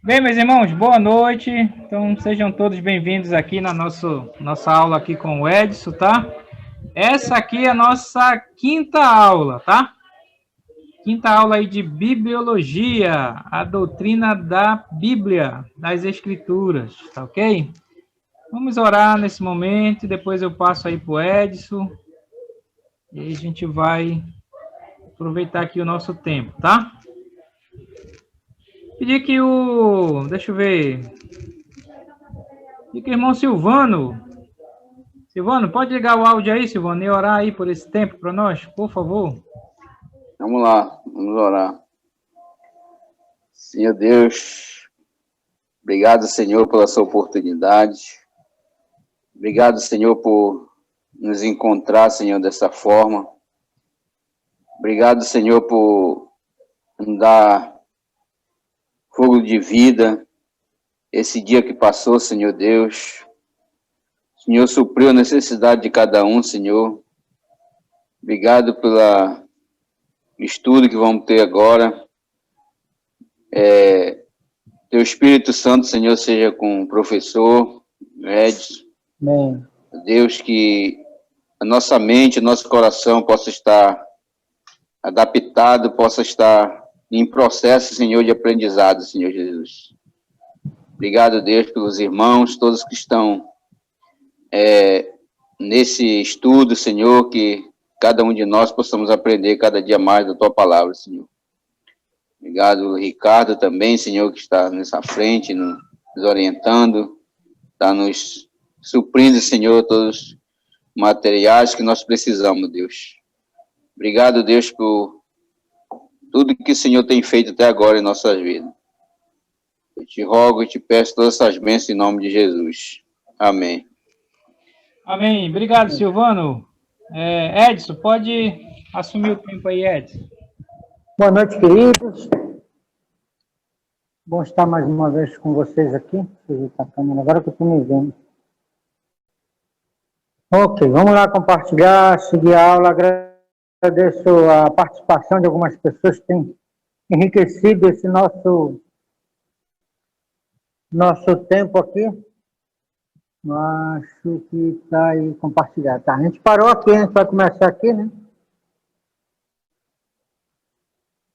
Bem, meus irmãos, boa noite. Então, sejam todos bem-vindos aqui na nossa aula aqui com o Edson, tá? Essa aqui é a nossa quinta aula, tá? Quinta aula aí de Bibliologia, a doutrina da Bíblia, das Escrituras, tá ok? Vamos orar nesse momento, depois eu passo aí para o Edson e aí a gente vai aproveitar aqui o nosso tempo, tá? Pedir que o... Deixa eu ver... Pedir que o irmão Silvano, pode ligar o áudio aí, Silvano, e orar aí por esse tempo para nós, por favor? Vamos lá, vamos orar. Senhor Deus, obrigado, Senhor, pela sua oportunidade. Obrigado, Senhor, por nos encontrar, Senhor, dessa forma. Obrigado, Senhor, por nos dar fogo de vida esse dia que passou, Senhor Deus. O Senhor supriu a necessidade de cada um, Senhor. Obrigado pelo estudo que vamos ter agora. Teu Espírito Santo, Senhor, seja com o professor Edson. Amém. Deus, que a nossa mente, nosso coração possa estar adaptado, possa estar em processo, Senhor, de aprendizado, Senhor Jesus. Obrigado, Deus, pelos irmãos, todos que estão nesse estudo, Senhor, que cada um de nós possamos aprender cada dia mais da Tua palavra, Senhor. Obrigado, Ricardo, também, Senhor, que está nessa frente, nos orientando, está nos suprindo, Senhor, todos os materiais que nós precisamos, Deus. Obrigado, Deus, por tudo que o Senhor tem feito até agora em nossas vidas. Eu te rogo e te peço todas essas bênçãos em nome de Jesus. Amém. Amém. Obrigado, Silvano. Edson, pode assumir o tempo aí, Edson. Boa noite, queridos. Bom estar mais uma vez com vocês aqui. Deixa eu ver a câmera agora que eu estou me vendo. Ok, vamos lá compartilhar, seguir a aula. Agradeço a participação de algumas pessoas que têm enriquecido esse nosso tempo aqui. Eu acho que está aí compartilhado. Tá, a gente parou aqui, a gente vai começar aqui, né?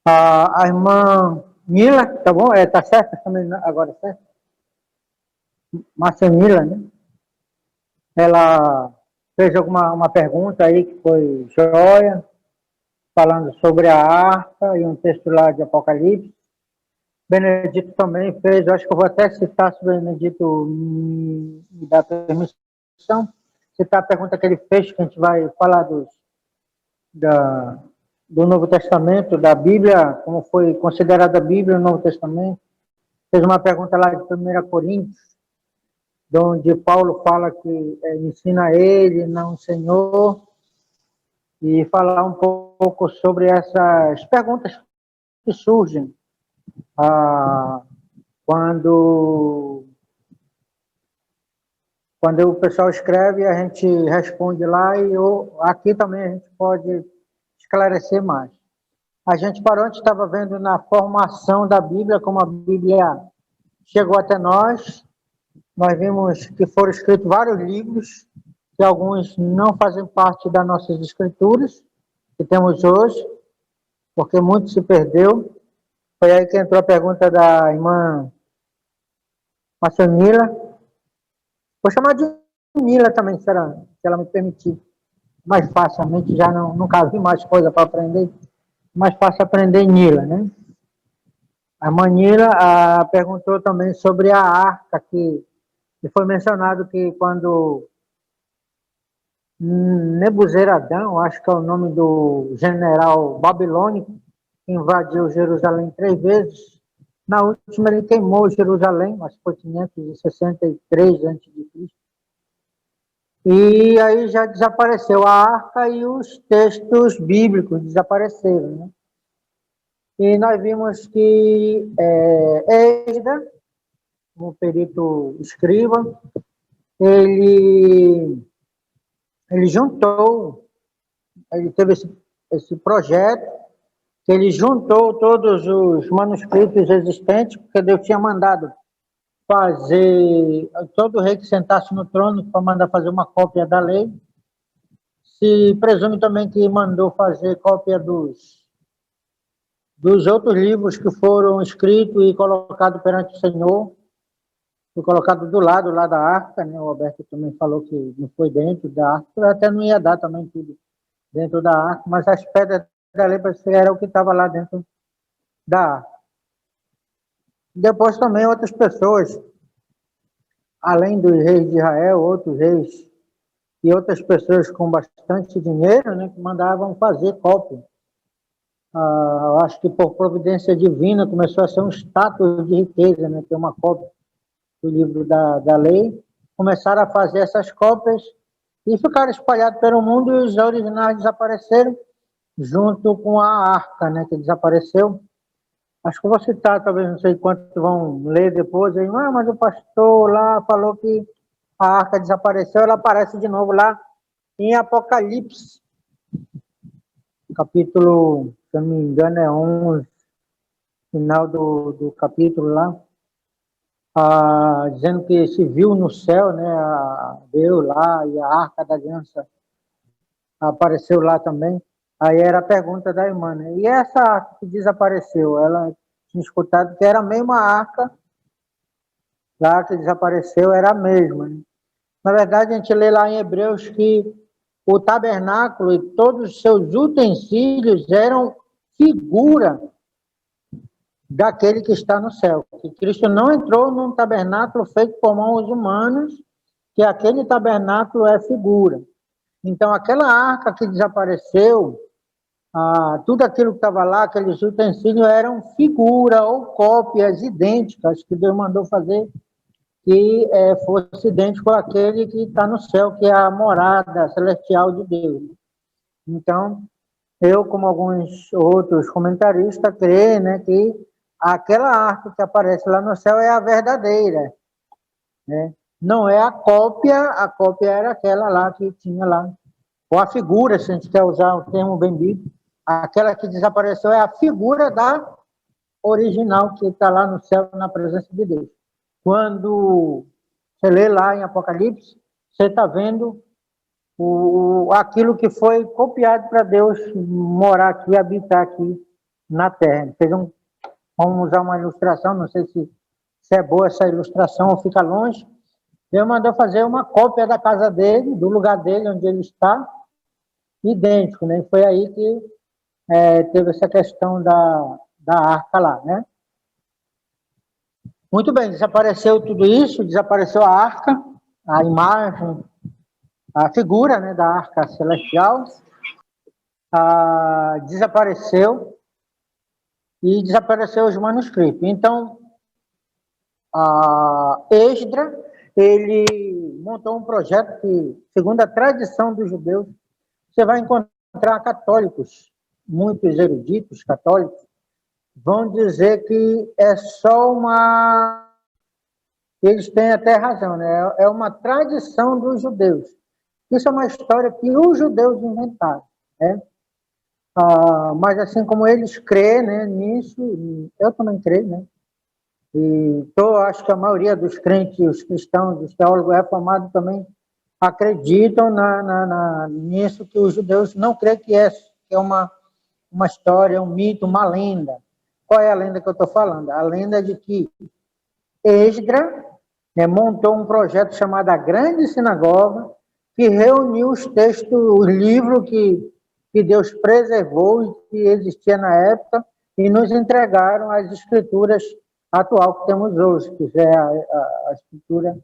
A irmã Mila, tá bom? Tá certo? Também agora, certo? Márcia Mila, né? Ela fez uma pergunta aí que foi joia, falando sobre a arca e um texto lá de Apocalipse. Benedito também fez, eu acho que eu vou até citar, se o Benedito me dá permissão, citar a pergunta que ele fez, que a gente vai falar do Novo Testamento, da Bíblia, como foi considerada a Bíblia, o Novo Testamento. Fez uma pergunta lá de 1 Coríntios, onde Paulo fala que ensina ele, não o Senhor, e falar um pouco sobre essas perguntas que surgem quando o pessoal escreve, a gente responde lá, e aqui também a gente pode esclarecer mais. A gente parou, a gente estava vendo na formação da Bíblia, como a Bíblia chegou até nós. Nós vimos que foram escritos vários livros, que alguns não fazem parte das nossas escrituras, que temos hoje, porque muito se perdeu. Foi aí que entrou a pergunta da irmã Mila. Vou chamar de Mila também, se ela me permitir. Mais facilmente, já nunca vi mais coisa para aprender. Mais fácil aprender Nila, né? A irmã Nila perguntou também sobre a arca, que foi mencionado que quando Nebuzeradão, acho que é o nome do general babilônico, invadiu Jerusalém 3 vezes. Na última ele queimou Jerusalém, acho que foi 563 a.C. E aí já desapareceu a arca e os textos bíblicos desapareceram, né? E nós vimos que Esdras, o perito escriba, ele juntou, ele teve esse projeto que ele juntou todos os manuscritos existentes, porque Deus tinha mandado fazer, todo rei que sentasse no trono para mandar fazer uma cópia da lei. Se presume também que mandou fazer cópia dos outros livros que foram escritos e colocados perante o Senhor, foi colocado do lado lá da arca, né? O Alberto também falou que não foi dentro da arca, eu até não ia dar também tudo dentro da arca, mas as pedras da lei era o que estava lá dentro da arca. Depois também outras pessoas, além dos reis de Israel, outros reis e outras pessoas com bastante dinheiro, né, que mandavam fazer cópia. Eu acho que por providência divina começou a ser um status de riqueza, né, ter uma cópia do livro da lei. Começaram a fazer essas cópias e ficaram espalhados pelo mundo, e os originais desapareceram junto com a arca, né, que desapareceu. Acho que eu vou citar, talvez não sei quantos vão ler depois, aí, mas o pastor lá falou que a arca desapareceu, ela aparece de novo lá em Apocalipse, capítulo, se eu não me engano, é 11, final do capítulo lá, dizendo que se viu no céu, né, Deus lá, e a arca da aliança apareceu lá também. Aí era a pergunta da irmã, né? E essa arca que desapareceu? Ela tinha escutado que era a mesma arca lá que desapareceu, era a mesma, né? Na verdade, a gente lê lá em Hebreus que o tabernáculo e todos os seus utensílios eram figura daquele que está no céu. Que Cristo não entrou num tabernáculo feito por mãos humanas, que aquele tabernáculo é figura. Então, aquela arca que desapareceu, tudo aquilo que estava lá, aqueles utensílios, eram figura ou cópias idênticas que Deus mandou fazer, que fosse idêntico àquele que está no céu, que é a morada celestial de Deus. Então, eu, como alguns outros comentaristas, creio, né, que aquela arca que aparece lá no céu é a verdadeira, né? Não é a cópia era aquela lá que tinha lá. Ou a figura, se a gente quer usar o termo bem bíblico, aquela que desapareceu é a figura da original que está lá no céu, na presença de Deus. Quando você lê lá em Apocalipse, você está vendo aquilo que foi copiado para Deus morar aqui, habitar aqui na terra. Vamos usar uma ilustração, não sei se é boa essa ilustração ou fica longe. Deus mandou fazer uma cópia da casa dele, do lugar dele, onde ele está, idêntico, né? Foi aí que teve essa questão da arca lá, né? Muito bem, desapareceu tudo isso, desapareceu a arca, a imagem, a figura, né, da arca celestial, desapareceu e desapareceu os manuscritos. Então, Esdra, ele montou um projeto que, segundo a tradição dos judeus, você vai encontrar católicos, muitos eruditos católicos, vão dizer que é só uma... Eles têm até razão, né? É uma tradição dos judeus. Isso é uma história que os judeus inventaram, né? Mas assim como eles creem, né, nisso, eu também creio, né? E acho que a maioria dos crentes, os cristãos, os teólogos reformados também acreditam nisso, que os judeus não creem que é uma história, um mito, uma lenda. Qual é a lenda que eu estou falando? A lenda de que Esdra, né, montou um projeto chamado a Grande Sinagoga, que reuniu os textos, os livros que Deus preservou e que existia na época, e nos entregaram as escrituras atual que temos hoje, que é a escritura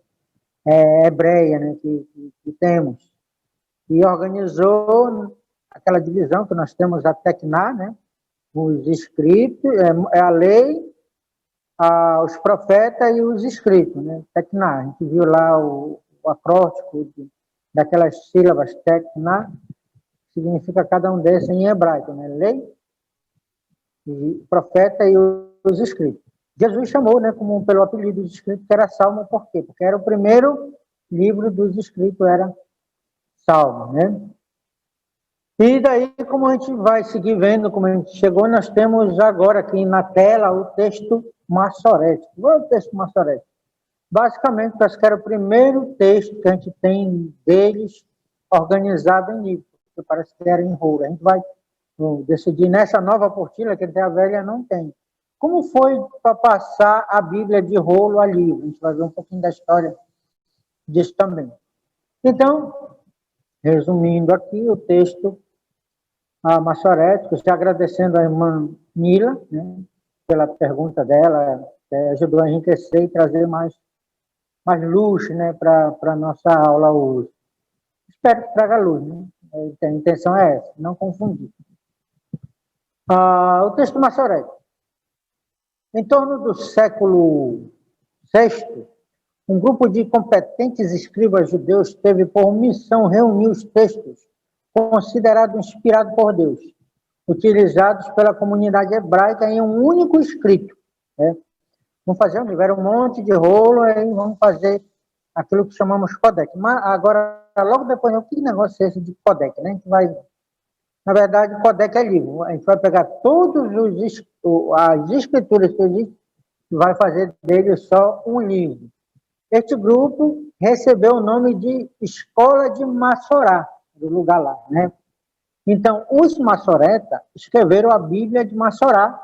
hebreia, né, que temos. E organizou aquela divisão que nós temos, a Tecná, né, os escritos, a lei, os profetas e os escritos, né, Tecná. A gente viu lá o acróstico daquelas sílabas Tecná, significa cada um desses em hebraico, né, lei, e profeta e os escritos. Jesus chamou, né, pelo apelido dos escritos, que era Salmo, por quê? Porque era o primeiro livro dos escritos, era Salmo, né? E daí, como a gente vai seguir vendo, como a gente chegou, nós temos agora aqui na tela o texto maçorético. Qual é o texto maçorético? Basicamente, acho que era o primeiro texto que a gente tem deles organizado em livro, que parece que era em rolo. A gente vai decidir nessa nova apostila, que a velha não tem. Como foi para passar a Bíblia de rolo a livro? A gente vai ver um pouquinho da história disso também. Então, resumindo aqui o texto maçorético, já agradecendo a irmã Mila, né, pela pergunta dela, que ajudou a enriquecer e trazer mais luz, né, para a nossa aula hoje. Espero que traga luz, né? A intenção é essa, não confundir. O texto maçorético. Em torno do século VI, um grupo de competentes escribas judeus teve por missão reunir os textos considerados inspirados por Deus, utilizados pela comunidade hebraica em um único escrito. Né? Vamos fazer um livro, era um monte de rolo, aí vamos fazer aquilo que chamamos Codex. Mas agora, logo depois, que negócio é esse de Codex? Né? A gente vai, na verdade, Codex é livro. A gente vai pegar todas as escrituras que existem e vai fazer dele só um livro. Este grupo recebeu o nome de Escola de Massorá, do lugar lá, né? Então, os maçoretas escreveram a Bíblia de Massorá,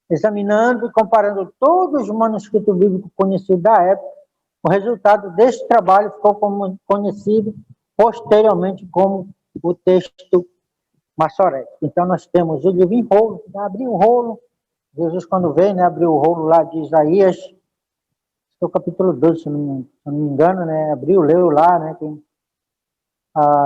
examinando e comparando todos os manuscritos bíblicos conhecidos da época. O resultado deste trabalho ficou conhecido posteriormente como o texto maçorético. Então, nós temos o livro em rolo, abriu o rolo, Jesus, quando veio, né, abriu o rolo lá de Isaías, o capítulo 12, se não me engano, né, abriu, leu lá, né, que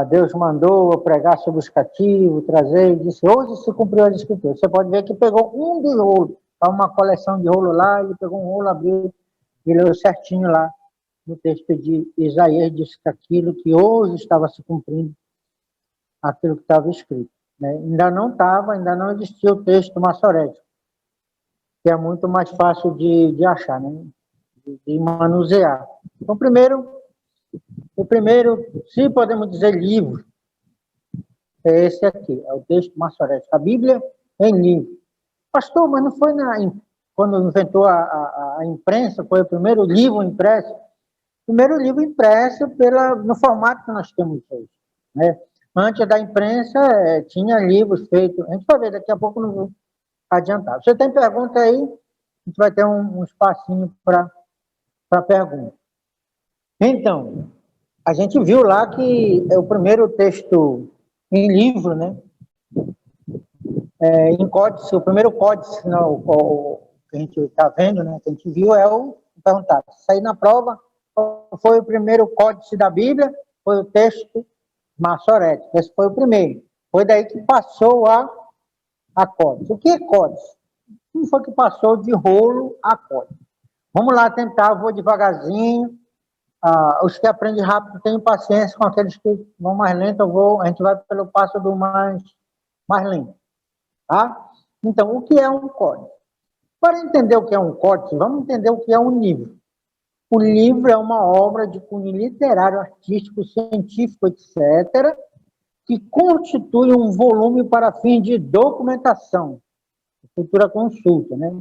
Deus mandou pregar sobre os cativos, trazer, e disse, hoje se cumpriu as escrituras. Você pode ver que pegou um dos rolos, há uma coleção de rolo lá, ele pegou um rolo, abriu e leu certinho lá no texto de Isaías, disse que aquilo que hoje estava se cumprindo, aquilo que estava escrito. Né? Ainda não existia o texto maçorético, que é muito mais fácil de achar, né? de manusear. Então, o primeiro, se podemos dizer livro, é esse aqui, é o texto maçorético, a Bíblia em livro. Pastor, mas não foi quando inventou a imprensa, foi o primeiro livro impresso? O primeiro livro impresso no formato que nós temos hoje. Né? Antes da imprensa, tinha livros feitos, a gente vai ver daqui a pouco, não vou adiantar. Você tem pergunta aí? A gente vai ter um espacinho para pergunta. Então, a gente viu lá que é o primeiro texto em livro, né? Em códice, o primeiro códice que a gente está vendo, né? Que a gente viu perguntar, sair na prova, qual foi o primeiro códice da Bíblia? Foi o texto maçorético. Esse foi o primeiro. Foi daí que passou a códice. O que é códice? Como foi que passou de rolo a códice? Vamos lá tentar, vou devagarzinho. Os que aprendem rápido têm paciência com aqueles que vão mais lento, a gente vai pelo passo do mais lento. Tá? Então, o que é um códice? Para entender o que é um códice, vamos entender o que é um livro. O livro é uma obra de cunho literário, artístico, científico, etc., que constitui um volume para fim de documentação, futura consulta, né?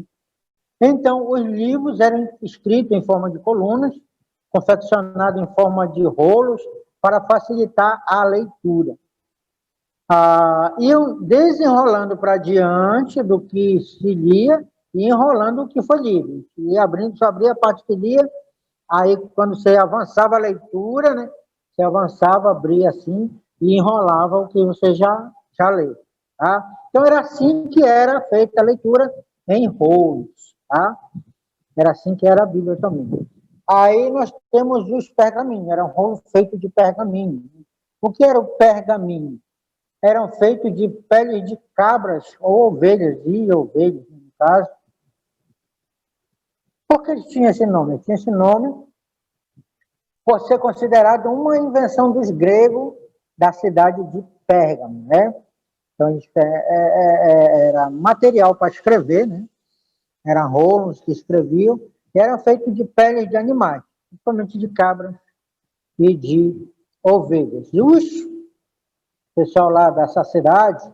Então, os livros eram escritos em forma de colunas, confeccionados em forma de rolos, para facilitar a leitura. Iam desenrolando para diante do que se lia e enrolando o que foi lido. E abrindo, só abria a parte que lia, aí quando você avançava a leitura, né, você avançava, abria assim e enrolava o que você já leu. Tá? Então, era assim que era feita a leitura em rolos. Tá? Era assim que era a Bíblia também. Aí nós temos os pergaminhos, era um rolo feito de pergaminho. O que era o pergaminho? Eram feitos de peles de cabras ou ovelhas, no caso. Por que ele tinha esse nome? Ele tinha esse nome por ser considerado uma invenção dos gregos da cidade de Pérgamo, né? Então, isso era material para escrever, né? Eram rolos que escreviam, e eram feitos de peles de animais, principalmente de cabras e de ovelhas. E pessoal lá dessa cidade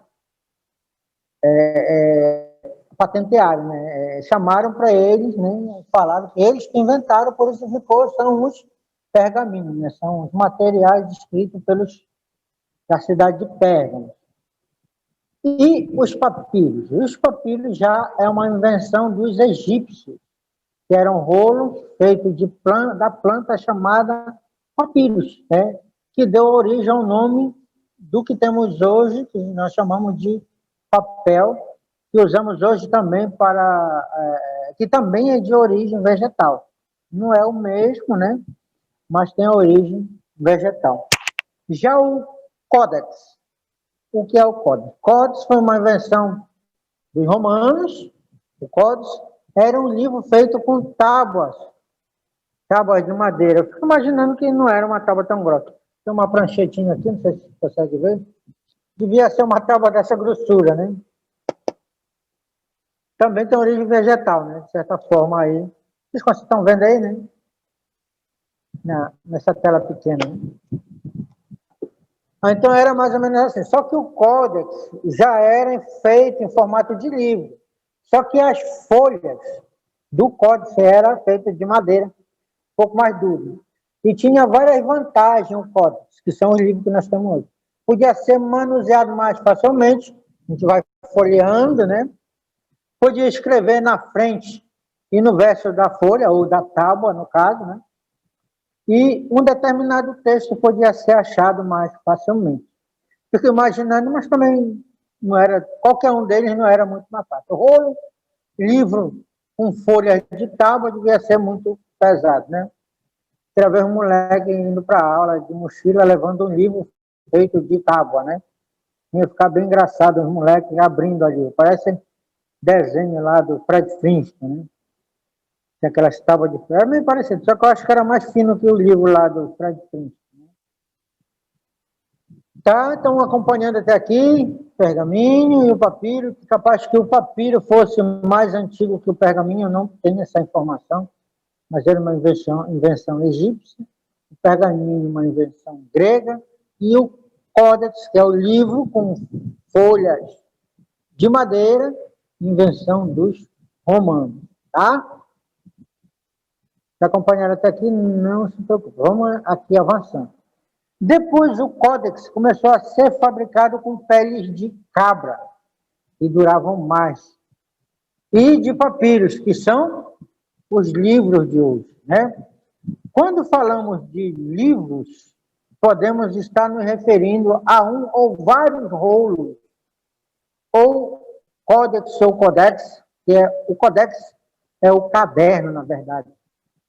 patentearam, né? Chamaram para eles, né? Falaram que eles que inventaram, por isso ficou, são os pergaminhos, né? São os materiais escritos da cidade de Pérgamo. E os papiros? Os papiros já é uma invenção dos egípcios, que eram rolos feitos da planta chamada papiros, né? Que deu origem ao nome do que temos hoje, que nós chamamos de papel, que usamos hoje também que também é de origem vegetal. Não é o mesmo, né? Mas tem origem vegetal. Já o códex. O que é o códex? O códex foi uma invenção dos romanos. O códex era um livro feito com tábuas de madeira. Eu fico imaginando que não era uma tábua tão grossa. Tem uma pranchetinha aqui, não sei se você consegue ver. Devia ser uma tábua dessa grossura, né? Também tem origem vegetal, né? De certa forma aí. Vocês estão vendo aí, né? Nessa tela pequena. Né? Então era mais ou menos assim. Só que o códex já era feito em formato de livro. Só que as folhas do códex eram feitas de madeira, um pouco mais duro. E tinha várias vantagens o códex, que são os livros que nós temos hoje. Podia ser manuseado mais facilmente, a gente vai folheando, né? Podia escrever na frente e no verso da folha, ou da tábua, no caso, né? E um determinado texto podia ser achado mais facilmente. Fico imaginando, mas também não era, qualquer um deles não era muito mais fácil. O rolo, livro com folhas de tábua devia ser muito pesado, né? Outra vez um moleque indo para a aula de mochila levando um livro feito de tábua, né? Ia ficar bem engraçado os moleques abrindo ali. Parece desenho lá do Fred Flintstone, né? Tem aquelas tábuas de ferro, é meio parecido, só que eu acho que era mais fino que o livro lá do Fred Flintstone. Né? Tá, estão acompanhando até aqui, pergaminho e o papiro, capaz que o papiro fosse mais antigo que o pergaminho, eu não tenho essa informação, mas era uma invenção egípcia, o pergaminho uma invenção grega, e o códex, que é o livro com folhas de madeira, invenção dos romanos, tá? Se acompanharam até aqui, não se preocupe. Vamos aqui avançando. Depois o códex começou a ser fabricado com peles de cabra, que duravam mais. E de papiros, que são os livros de hoje, né? Quando falamos de livros, podemos estar nos referindo a um ou vários rolos, ou códex ou codex, o codex é o caderno, na verdade.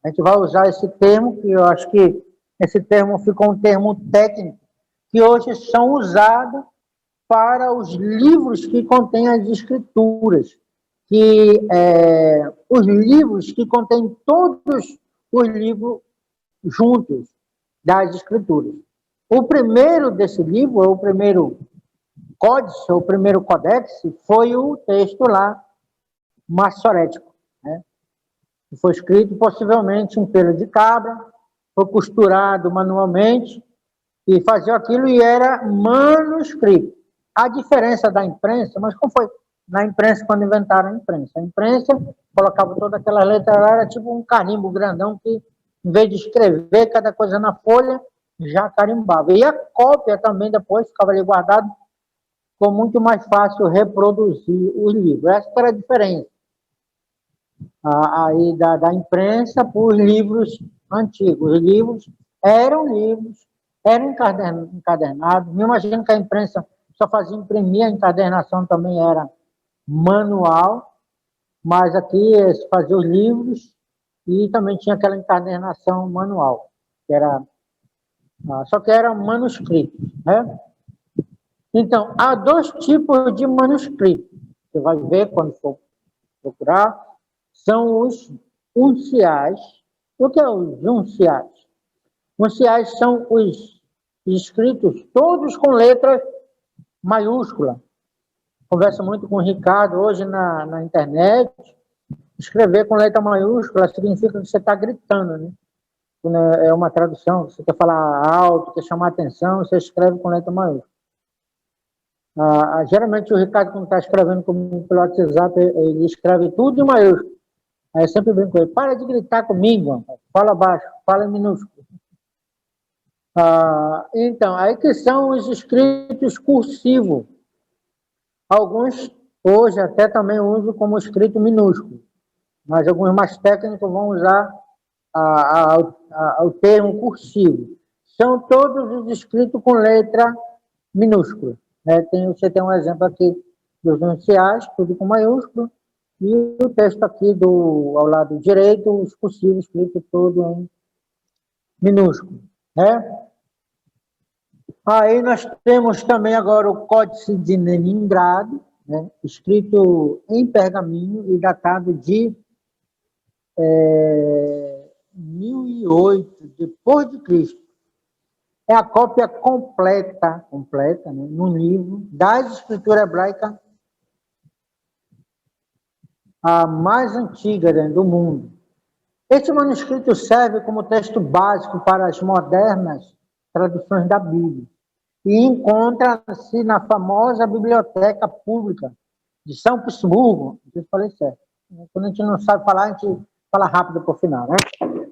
A gente vai usar esse termo, que eu acho que esse termo ficou um termo técnico, que hoje são usados para os livros que contêm as escrituras, os livros que contêm todos os livros juntos das escrituras. O primeiro desse livro, o primeiro códice, o primeiro codex, foi o texto lá, massorético, né? Foi escrito possivelmente em pelo de cabra, foi costurado manualmente e fazia aquilo e era manuscrito. A diferença da imprensa, mas como foi na imprensa quando inventaram a imprensa? A imprensa colocava toda aquela letra lá, era tipo um carimbo grandão que, em vez de escrever cada coisa na folha, já carimbava. E a cópia também depois ficava ali guardado, ficou muito mais fácil reproduzir os livros. Essa era a diferença aí da imprensa para os livros antigos. Os livros, eram encadernados. Me imagino que a imprensa só fazia imprimir, a encadernação também era manual, mas aqui se fazia os livros e também tinha aquela encadernação manual, que era, só que era manuscrito, né? Então, há dois tipos de manuscrito. Você vai ver quando for procurar. São os unciais. O que é os unciais? Unciais são os escritos todos com letras maiúsculas. Converso muito com o Ricardo hoje na internet. Escrever com letra maiúscula significa que você está gritando, né? É uma tradução, você quer falar alto, quer chamar atenção, você escreve com letra maiúscula. Geralmente o Ricardo, quando está escrevendo comigo pelo WhatsApp, ele escreve tudo em maiúsculo. Aí eu sempre brinco com ele, para de gritar comigo, fala baixo, fala em minúsculo. Então, aí que são os escritos cursivos. Alguns, hoje, até também usam como escrito minúsculo, mas alguns mais técnicos vão usar o termo cursivo. São todos os escritos com letra minúscula. Né? Você tem um exemplo aqui dos iniciais, tudo com maiúsculo, e o texto aqui ao lado direito, os cursivos, escrito todo em minúsculo. Né? Aí nós temos também agora o Códice de Leningrado, né? Escrito em pergaminho e datado de 1008 depois de Cristo. É a cópia completa, né, no livro das escrituras hebraicas, a mais antiga, né, do mundo. Este manuscrito serve como texto básico para as modernas traduções da Bíblia e encontra-se na famosa Biblioteca Pública de São Petersburgo. Não sei se falei certo. Quando a gente não sabe falar, a gente fala rápido para o final, né?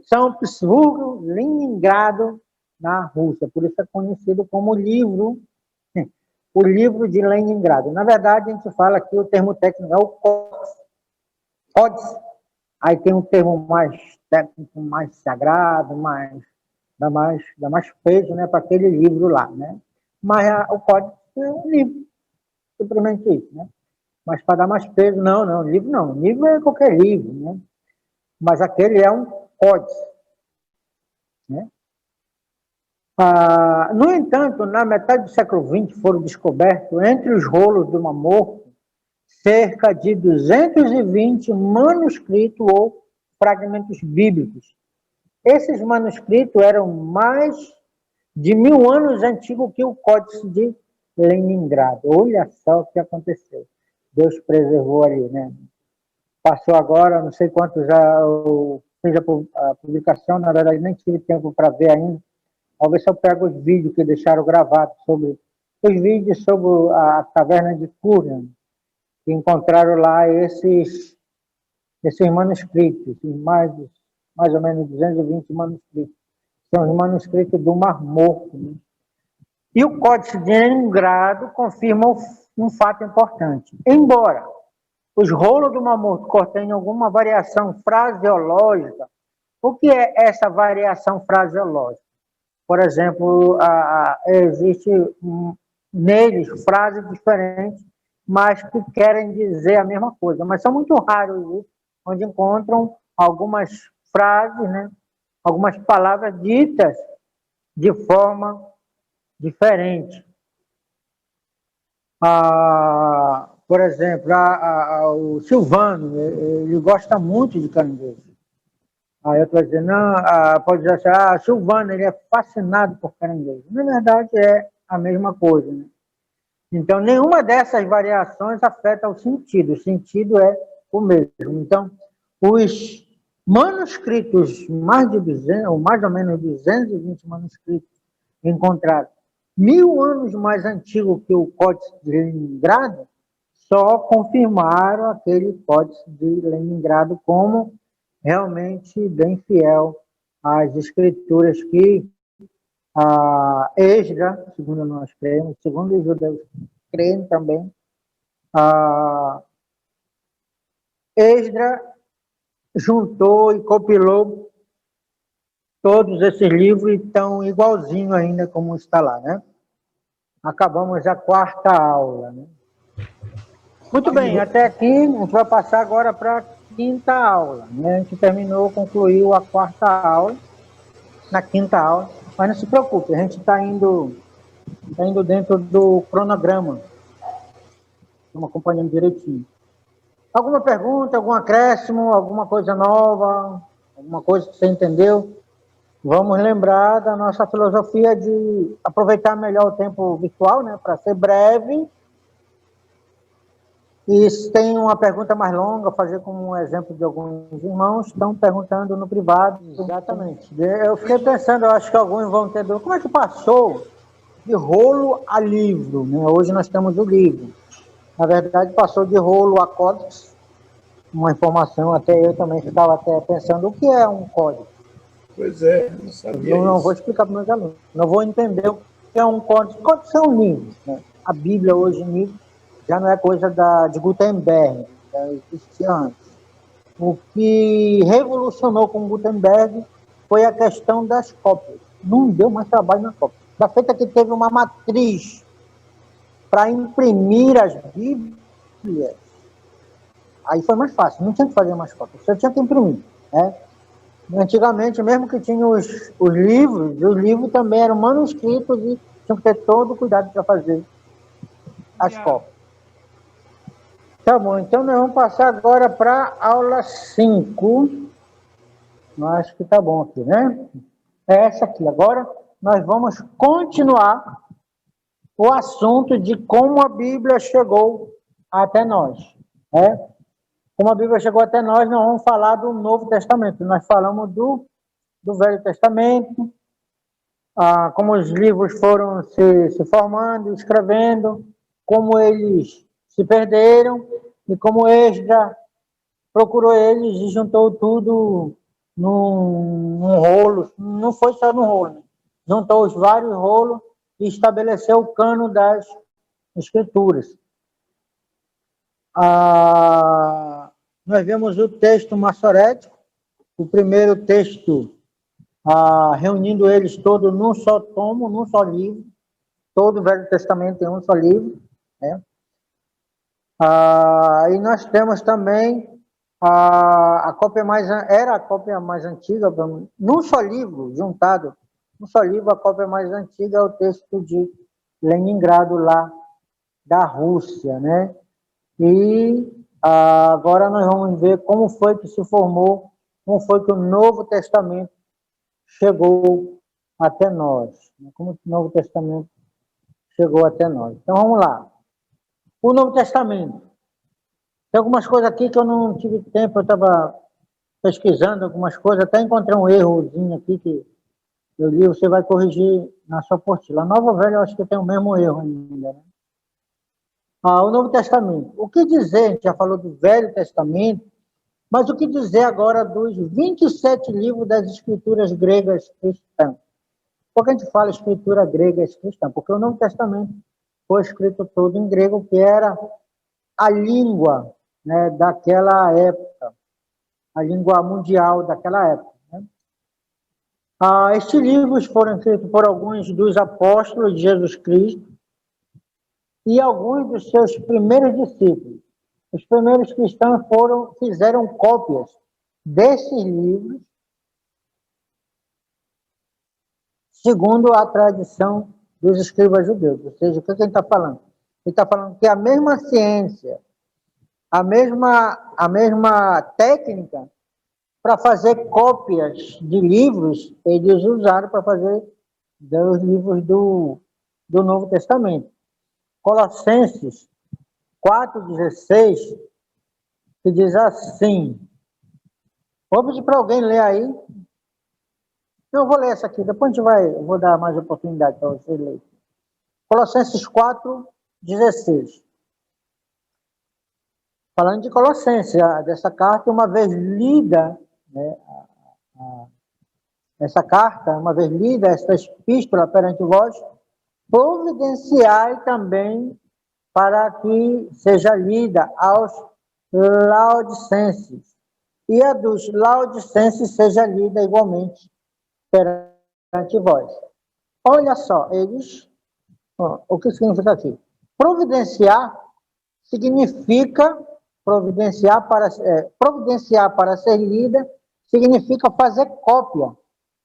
São Petersburgo, Leningrado, na Rússia. Por isso é conhecido como o livro de Leningrado. Na verdade, a gente fala que o termo técnico é o Códice. Aí tem um termo mais técnico, mais sagrado, dá mais peso, né, para aquele livro lá, né? Mas o Códice é um livro, simplesmente isso, né? Mas para dar mais peso, não, livro não. Livro é qualquer livro, né? Mas aquele é um códice, né? No entanto, na metade do século XX foram descobertos, entre os rolos do Mar Morto, cerca de 220 manuscritos ou fragmentos bíblicos. Esses manuscritos eram mais de 1000 anos antigos que o Códice de Leningrado. Olha só o que aconteceu. Deus preservou ali, né? Passou agora, não sei quanto já fez a publicação, na verdade nem tive tempo para ver ainda. Vamos ver se eu pego os vídeos que deixaram gravados sobre a caverna de Qumran, que encontraram lá esses manuscritos, mais ou menos 220 manuscritos. São os manuscritos do Mar Morto. Né? E o Códice de Leningrado confirma um fato importante. Embora os rolos do Mar Morto contenham alguma variação fraseológica, o que é essa variação fraseológica? Por exemplo, existe neles frases diferentes, mas que querem dizer a mesma coisa. Mas são muito raros, onde encontram algumas frases, né, algumas palavras ditas de forma diferente. Por exemplo, o Silvano, ele gosta muito de caranguejo. Aí eu estou dizendo, pode dizer assim, Silvano, ele é fascinado por caranguejo. Na verdade, é a mesma coisa, né? Então, nenhuma dessas variações afeta o sentido é o mesmo. Então, os manuscritos, mais de 200, ou mais ou menos 220 manuscritos encontrados, 1000 anos mais antigos que o Códice de Leningrado, só confirmaram aquele Códice de Leningrado como realmente bem fiel às escrituras que Esdra, segundo nós cremos, segundo os judeus creem também, Esdra juntou e compilou todos esses livros e estão igualzinho ainda como está lá, né? Acabamos a 4ª aula, né? Muito bem, até aqui a gente vai passar agora para a 5ª aula, né? A gente concluiu a 4ª aula, na 5ª aula, mas não se preocupe, a gente está indo dentro do cronograma, estamos acompanhando direitinho. Alguma pergunta, algum acréscimo, alguma coisa nova, alguma coisa que você entendeu? Vamos lembrar da nossa filosofia de aproveitar melhor o tempo virtual, né, para ser breve. E se tem uma pergunta mais longa, fazer como um exemplo de alguns irmãos, estão perguntando no privado. Exatamente. Eu fiquei pensando, eu acho que alguns vão ter dúvida. Como é que passou de rolo a livro, né? Hoje nós temos o livro. Na verdade, passou de rolo a códex, uma informação, até eu também ficava até pensando, o que é um código? Pois é, não sabia Eu não vou isso. explicar para os meus alunos, não vou entender o que é um código. Códigos são livros, né? A Bíblia hoje em livro já não é coisa de Gutenberg, já existia antes. O que revolucionou com Gutenberg foi a questão das cópias. Não deu mais trabalho na cópia. Da feita que teve uma matriz para imprimir as Bíblias, aí foi mais fácil, não tinha que fazer mais cópias, só tinha que imprimir, né? Antigamente, mesmo que tinha os livros também eram manuscritos e tinham que ter todo o cuidado para fazer as cópias. Tá bom, então nós vamos passar agora para a aula 5. Eu acho que tá bom aqui, né? É essa aqui. Agora nós vamos continuar o assunto de como a Bíblia chegou até nós, né? Como a Bíblia chegou até nós vamos falar do Novo Testamento. Nós falamos do Velho Testamento, como os livros foram se formando, escrevendo, como eles se perderam e como Esdras procurou eles e juntou tudo num rolo. Não foi só num rolo, né? Juntou os vários rolos e estabeleceu o cano das Escrituras. Nós vemos o texto maçorético, o primeiro texto reunindo eles todos num só tomo, num só livro. Todo o Velho Testamento tem um só livro, né? E nós temos também a cópia era a cópia mais antiga, num só livro, juntado, num só livro, a cópia mais antiga é o texto de Leningrado, lá da Rússia, né? E agora nós vamos ver como foi que se formou, como foi que o Novo Testamento chegou até nós. Como o Novo Testamento chegou até nós. Então vamos lá. O Novo Testamento. Tem algumas coisas aqui que eu não tive tempo, eu estava pesquisando algumas coisas, até encontrei um errozinho aqui que eu li, você vai corrigir na sua apostila. A Nova ou Velha eu acho que tem o mesmo erro ainda, né? O Novo Testamento. O que dizer, a gente já falou do Velho Testamento, mas o que dizer agora dos 27 livros das escrituras gregas cristãs? Por que a gente fala escritura grega cristã? Porque o Novo Testamento foi escrito todo em grego, que era a língua, né, daquela época, a língua mundial daquela época, né? Estes livros foram escritos por alguns dos apóstolos de Jesus Cristo e alguns dos seus primeiros discípulos. Os primeiros cristãos fizeram cópias desses livros, segundo a tradição dos escribas judeus. Ou seja, o que ele está falando? Ele está falando que a mesma ciência, a mesma técnica para fazer cópias de livros, eles usaram para fazer dos livros do Novo Testamento. Colossenses 4,16, que diz assim, vou pedir para alguém ler aí. Eu vou ler essa aqui, depois eu vou dar mais oportunidade para vocês lerem. Colossenses 4,16. Falando de Colossenses, dessa carta, uma vez lida, né, essa carta, uma vez lida, esta epístola perante vós, providenciai também para que seja lida aos laodicenses, e a dos laodicenses seja lida igualmente perante vós. Olha só, o que significa aqui? Providenciar significa providenciar para ser lida, significa fazer cópia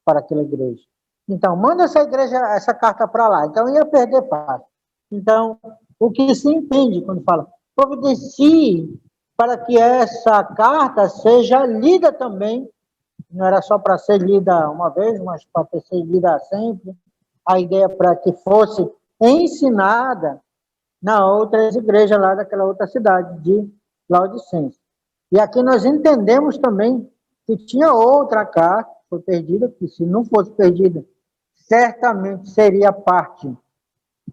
para aquela igreja. Então, manda essa carta para lá. Então, ia perder parte. Então, o que se entende quando fala providencie para que essa carta seja lida também, não era só para ser lida uma vez, mas para ser lida sempre. A ideia é para que fosse ensinada na outra igreja lá daquela outra cidade de Laodicense. E aqui nós entendemos também que tinha outra carta, foi perdida, que se não fosse perdida, certamente seria parte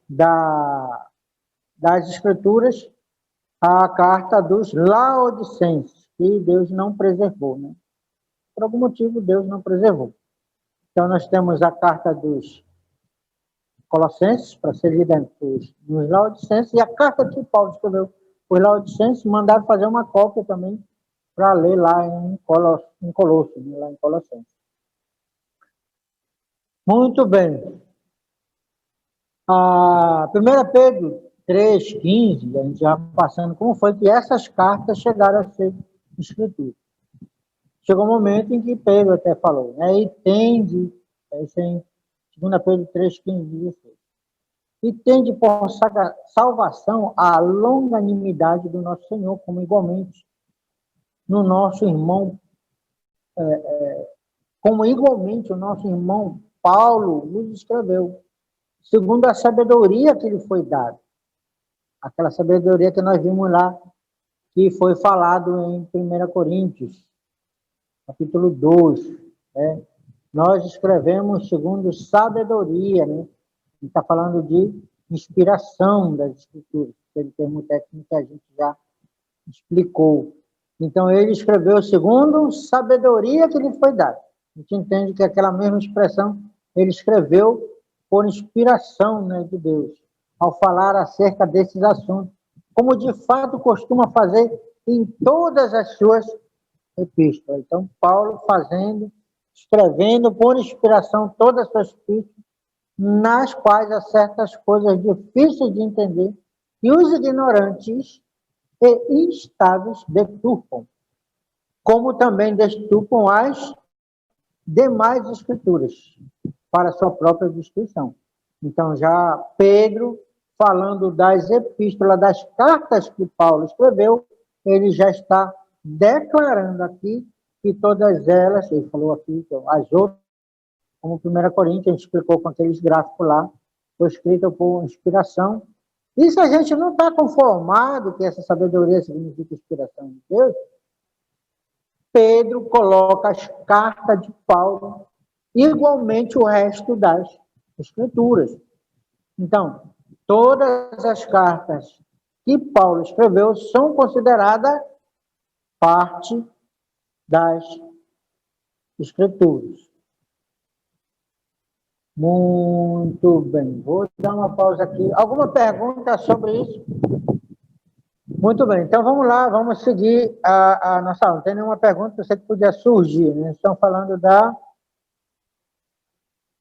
das Escrituras, a carta dos Laodicenses, que Deus não preservou, né? Por algum motivo, Deus não preservou. Então, nós temos a carta dos Colossenses, para ser lida nos Laodicenses, e a carta que Paulo escreveu os Laodicenses, mandaram fazer uma cópia também para ler lá em Colosso, né? Lá em Colossenses. Muito bem. A 1 Pedro 3,15, a gente já passando como foi que essas cartas chegaram a ser escrituras. Chegou um momento em que Pedro até falou, né? E tende, isso em 2 Pedro 3,15, 16. E tende por salvação a longanimidade do nosso Senhor, como igualmente no nosso irmão, como igualmente o nosso irmão Paulo nos escreveu, segundo a sabedoria que lhe foi dada. Aquela sabedoria que nós vimos lá, que foi falado em 1 Coríntios, capítulo 2. Né? Nós escrevemos segundo sabedoria, né? Está falando de inspiração das Escrituras, aquele termo técnico que a gente já explicou. Então, ele escreveu segundo sabedoria que lhe foi dada. A gente entende que aquela mesma expressão ele escreveu por inspiração, né, de Deus, ao falar acerca desses assuntos, como de fato costuma fazer em todas as suas epístolas. Então, Paulo escrevendo por inspiração todas as suas epístolas, nas quais há certas coisas difíceis de entender, e os ignorantes e instáveis deturpam, como também deturpam as demais escrituras, para sua própria destruição. Então, já Pedro, falando das epístolas, das cartas que Paulo escreveu, ele já está declarando aqui que todas elas, ele falou aqui, as outras, como 1 Coríntios, a gente explicou com aqueles gráficos lá, foi escrita por inspiração. E se a gente não está conformado que essa sabedoria significa inspiração de Deus, Pedro coloca as cartas de Paulo, igualmente o resto das Escrituras. Então, todas as cartas que Paulo escreveu são consideradas parte das Escrituras. Muito bem. Vou dar uma pausa aqui. Alguma pergunta sobre isso? Muito bem. Então, vamos lá. Vamos seguir a nossa aula. Não tem nenhuma pergunta que você podia surgir, né? Estamos falando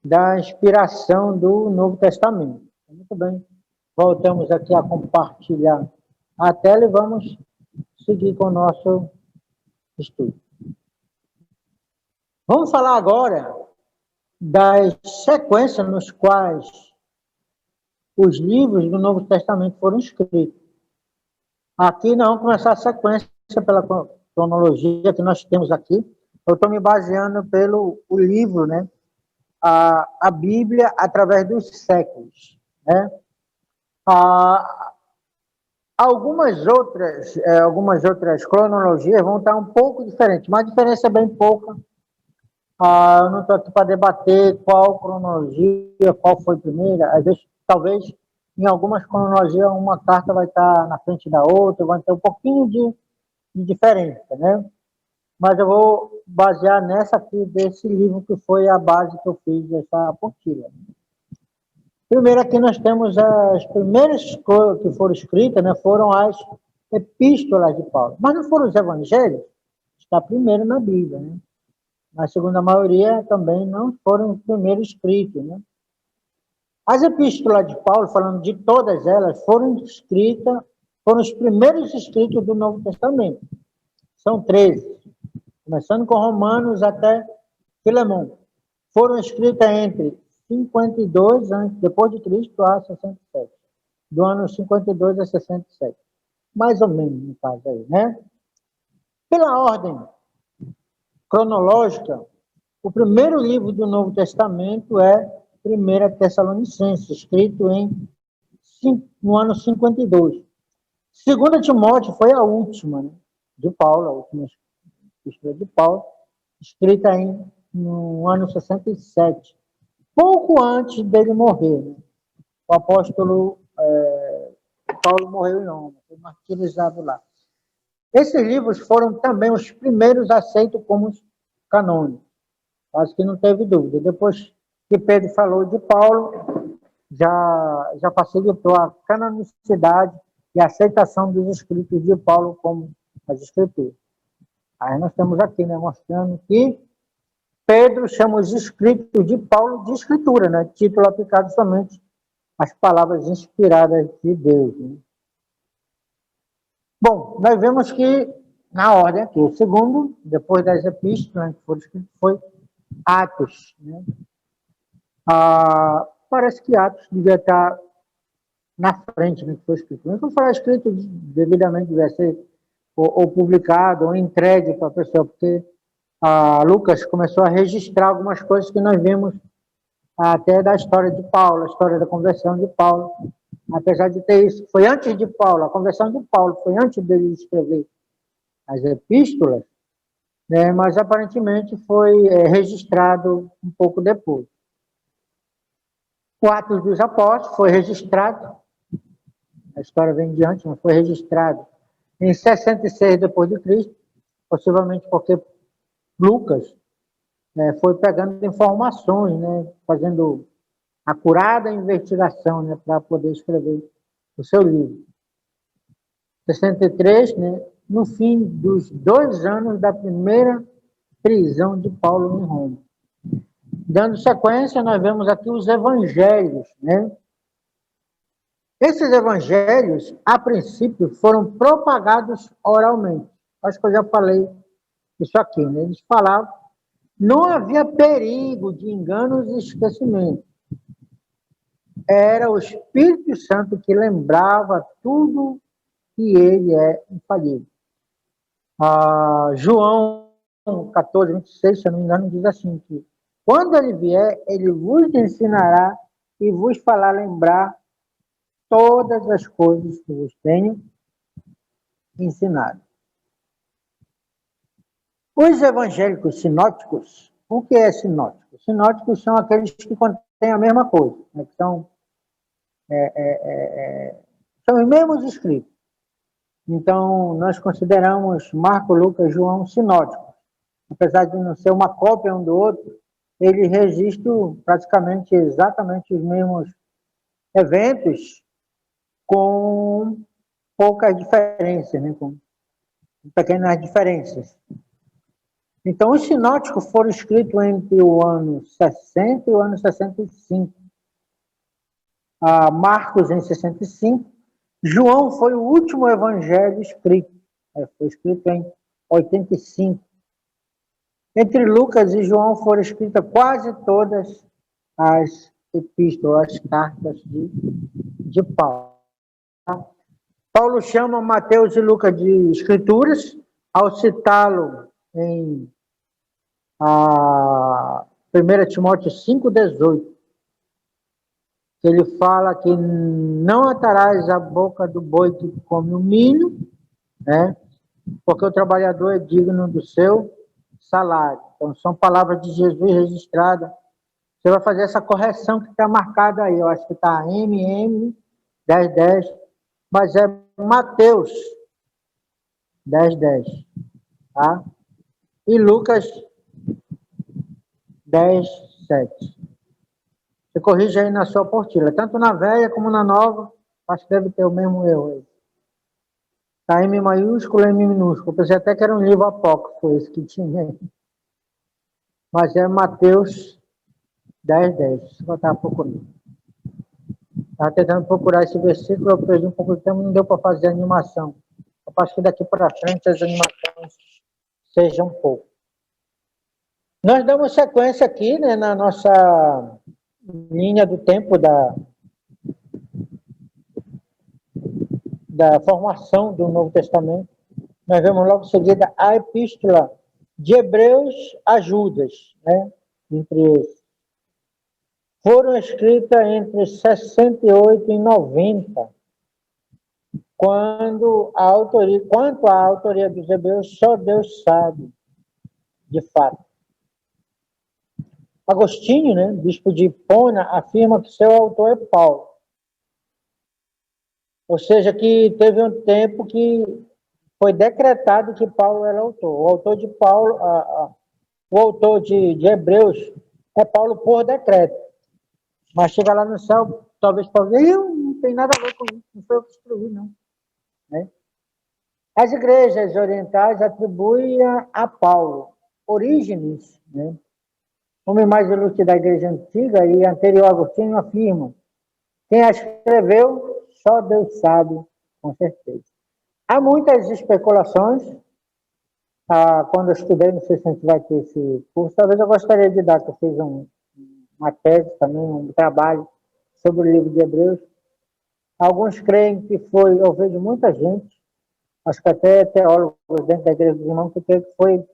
da inspiração do Novo Testamento. Muito bem. Voltamos aqui a compartilhar a tela e vamos seguir com o nosso estudo. Vamos falar agora das sequências nos quais os livros do Novo Testamento foram escritos. Aqui nós vamos começar a sequência pela cronologia que nós temos aqui. Eu estou me baseando pelo livro, né? A Bíblia através dos séculos, né? Algumas outras cronologias vão estar um pouco diferentes, mas a diferença é bem pouca. Eu não estou aqui para debater qual cronologia, qual foi primeira. Às vezes, talvez, em algumas cronologias, uma carta vai estar na frente da outra, vai ter um pouquinho de diferença, né? Mas eu vou basear nessa aqui, desse livro, que foi a base que eu fiz dessa apostila. Primeiro, aqui nós temos as primeiras coisas que foram escritas, né? Foram as epístolas de Paulo. Mas não foram os evangelhos? Está primeiro na Bíblia, né? Mas, segundo a maioria, também não foram os primeiros escritos, né? As epístolas de Paulo, falando de todas elas, foram os primeiros escritos do Novo Testamento. São 13, começando com Romanos até Filemão. Foram escritas entre 52 depois de Cristo a 67. Do ano 52 a 67. Mais ou menos, no caso aí, né? Pela ordem cronológica, o primeiro livro do Novo Testamento é 1 Tessalonicenses, escrito no ano 52. 2 Timóteo foi a última, né, de Paulo, a última epístola de Paulo, escrita no ano 67, pouco antes dele morrer. Né? o apóstolo Paulo morreu em Roma, foi martirizado lá. Esses livros foram também os primeiros aceitos como canônicos. Acho que não teve dúvida. Depois que Pedro falou de Paulo, já facilitou a canonicidade e a aceitação dos escritos de Paulo como as escrituras. Aí nós estamos aqui, né, mostrando que Pedro chama os escritos de Paulo de escritura, né, título aplicado somente às palavras inspiradas de Deus. Né? Bom, nós vemos que, na ordem aqui, o segundo, depois das epístolas, que foram escritas, foi Atos. Né? Parece que Atos devia estar na frente, né, que foi escrito. Não falar escrito devidamente, devia ser ou publicado, ou entregue para a pessoa, porque Lucas começou a registrar algumas coisas que nós vimos até da história de Paulo, a história da conversão de Paulo. Apesar de ter isso, foi antes de Paulo, a conversão de Paulo foi antes dele escrever as epístolas, né, mas aparentemente foi registrado um pouco depois. O Atos dos Apóstolos foi registrado, a história vem de antes, mas foi registrado em 66 depois de Cristo, possivelmente porque Lucas foi pegando informações, né, fazendo acurada investigação, né, para poder escrever o seu livro. 63, né, no fim dos 2 anos da primeira prisão de Paulo em Roma. Dando sequência, nós vemos aqui os evangelhos, né? Esses evangelhos, a princípio, foram propagados oralmente. Acho que eu já falei isso aqui, né? Eles falavam, não havia perigo de enganos e esquecimento. Era o Espírito Santo que lembrava tudo que ele é infalível. João 14, 26, se eu não me engano, diz assim, que quando ele vier, ele vos ensinará e vos fará lembrar todas as coisas que vos tenho ensinado. Os evangélicos sinóticos, o que é sinótico? Sinóticos são aqueles que contêm a mesma coisa, né? Que são os mesmos escritos. Então, nós consideramos Marcos, Lucas, João sinóticos. Apesar de não ser uma cópia um do outro, eles registram praticamente exatamente os mesmos eventos com poucas diferenças, né? Com pequenas diferenças. Então, os sinóticos foram escritos entre o ano 60 e o ano 65. Marcos em 65. João foi o último evangelho escrito. Foi escrito em 85. Entre Lucas e João foram escritas quase todas as epístolas, as cartas de Paulo. Paulo chama Mateus e Lucas de escrituras, ao citá-lo em 1 Timóteo 5,18, que ele fala que não atarás a boca do boi que come o milho, né? Porque o trabalhador é digno do seu salário. Então, são palavras de Jesus registradas. Você vai fazer essa correção que está marcada aí. Eu acho que está MM 10:10, mas é Mateus 10:10, tá? E Lucas 10:7. Você corrige aí na sua apostila, tanto na velha como na nova, acho que deve ter o mesmo erro aí. Tá M maiúsculo, M minúsculo. Eu pensei até que era um livro apócrifo esse que tinha aí. Mas é Mateus 10:10. Eu estava procurando. Estava tentando procurar esse versículo, eu perdi um pouco de tempo, não deu para fazer animação. Eu acho que daqui para frente as animações sejam pouco. Nós damos sequência aqui, né, na nossa linha do tempo da formação do Novo Testamento. Nós vemos logo em seguida a epístola de Hebreus a Judas, né, entre eles. Foram escritas entre 68 e 90, quanto à autoria dos Hebreus, só Deus sabe, de fato. Agostinho, né, bispo de Hipona, afirma que seu autor é Paulo. Ou seja, que teve um tempo que foi decretado que Paulo era autor. O autor de Paulo, o autor de Hebreus é Paulo por decreto. Mas chega lá no céu, talvez Paulo diga, eu não tem nada a ver com isso, não foi eu que escrevi, não. Né? As igrejas orientais atribuem a Paulo Orígenes, né? Homem mais ilustre da igreja antiga e anterior a Agostinho afirma: quem a escreveu, só Deus sabe, com certeza. Há muitas especulações. Quando eu estudei, não sei se a gente vai ter esse curso, talvez eu gostaria de dar, que eu fiz uma tese também, um trabalho sobre o livro de Hebreus. Alguns creem que foi, eu vejo muita gente, acho que até teólogos dentro da igreja dos irmãos, que creem que foi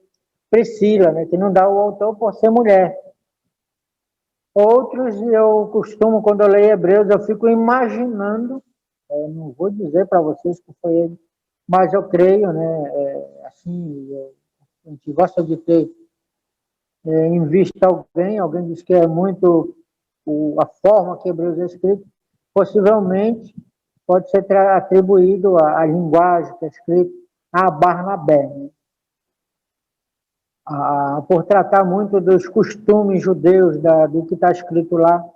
Priscila, né, que não dá o autor por ser mulher. Outros, eu costumo, quando eu leio Hebreus, eu fico imaginando, não vou dizer para vocês que foi ele, mas eu creio, né, assim, a gente gosta de ter em vista alguém diz que é muito a forma que Hebreus é escrito, possivelmente pode ser atribuído à linguagem que é escrito a Barnabé, né? Por tratar muito dos costumes judeus do que está escrito lá.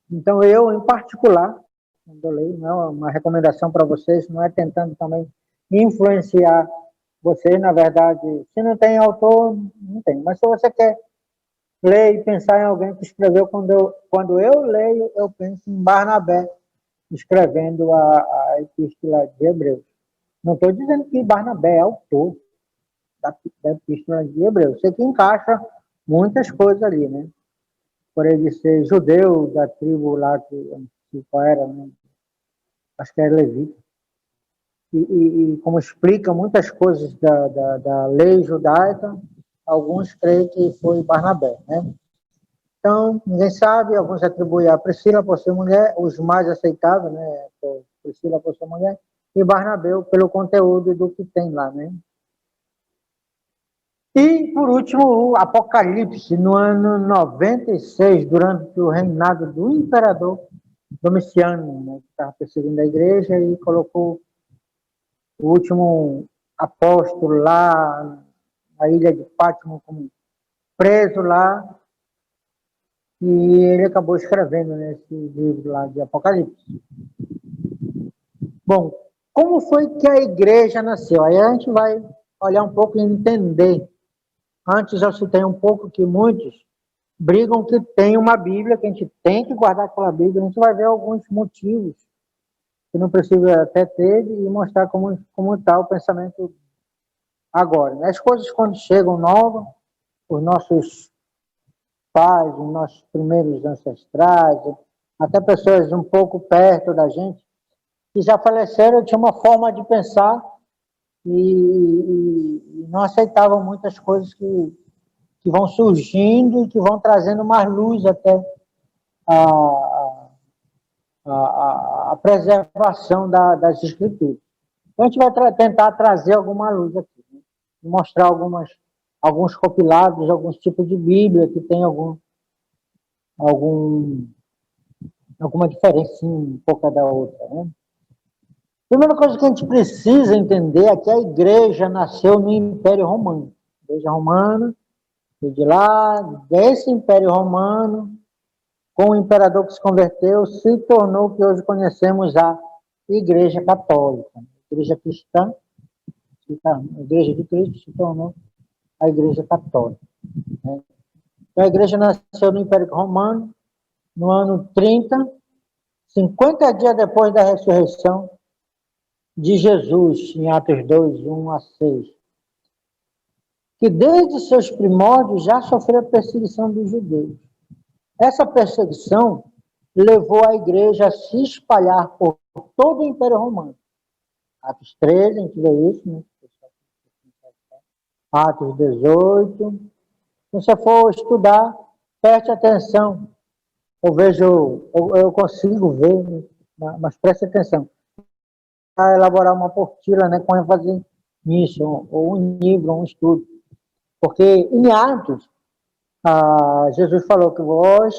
Então, eu, em particular, quando eu leio, não é uma recomendação para vocês, não é tentando também influenciar vocês, na verdade, se não tem autor, não tem. Mas se você quer ler e pensar em alguém que escreveu, quando eu leio, eu penso em Barnabé, escrevendo a Epístola de Hebreus. Não estou dizendo que Barnabé é autor da Epístola de Hebreus. Sei que encaixa muitas coisas ali, né? Por ele ser judeu, da tribo lá, qual era, né? Acho que era levita. E como explica muitas coisas da lei judaica, alguns creem que foi Barnabé, né? Então, ninguém sabe, alguns atribuem a Priscila por ser mulher, os mais aceitáveis, né? Priscila por ser mulher, e Barnabé pelo conteúdo do que tem lá, né? E, por último, o Apocalipse, no ano 96, durante o reinado do imperador Domiciano, né, que estava perseguindo a igreja, e colocou o último apóstolo lá na ilha de Pátimo como preso lá, e ele acabou escrevendo nesse livro lá de Apocalipse. Bom, como foi que a igreja nasceu? Aí a gente vai olhar um pouco e entender. Antes eu citei um pouco que muitos brigam que tem uma Bíblia, que a gente tem que guardar aquela Bíblia. A gente vai ver alguns motivos que não precisa até ter e mostrar como está o pensamento agora. As coisas, quando chegam novas, os nossos pais, os nossos primeiros ancestrais, até pessoas um pouco perto da gente, que já faleceram, tinham uma forma de pensar e não aceitavam muitas coisas que vão surgindo e que vão trazendo mais luz até a preservação das escrituras. Então, a gente vai tentar trazer alguma luz aqui, né? Mostrar alguns compilados, alguns tipos de Bíblia que tem alguma diferença um pouco da outra, né? A primeira coisa que a gente precisa entender é que a igreja nasceu no Império Romano. A igreja romana, e de lá, desse Império Romano, com o imperador que se converteu, se tornou o que hoje conhecemos a Igreja Católica. A Igreja Cristã, a Igreja de Cristo se tornou a Igreja Católica. Né? Então, a igreja nasceu no Império Romano, no ano 30, 50 dias depois da ressurreição de Jesus, em Atos 2, 1 a 6. Que desde seus primórdios já sofreu a perseguição dos judeus. Essa perseguição levou a igreja a se espalhar por todo o Império Romano. Atos 13, a gente vê isso, né? Atos 18. Se você for estudar, preste atenção. Eu consigo ver, né? Mas preste atenção. Para elaborar uma apostila, né, com ênfase nisso, ou um livro, um estudo. Porque em Atos, Jesus falou que vós,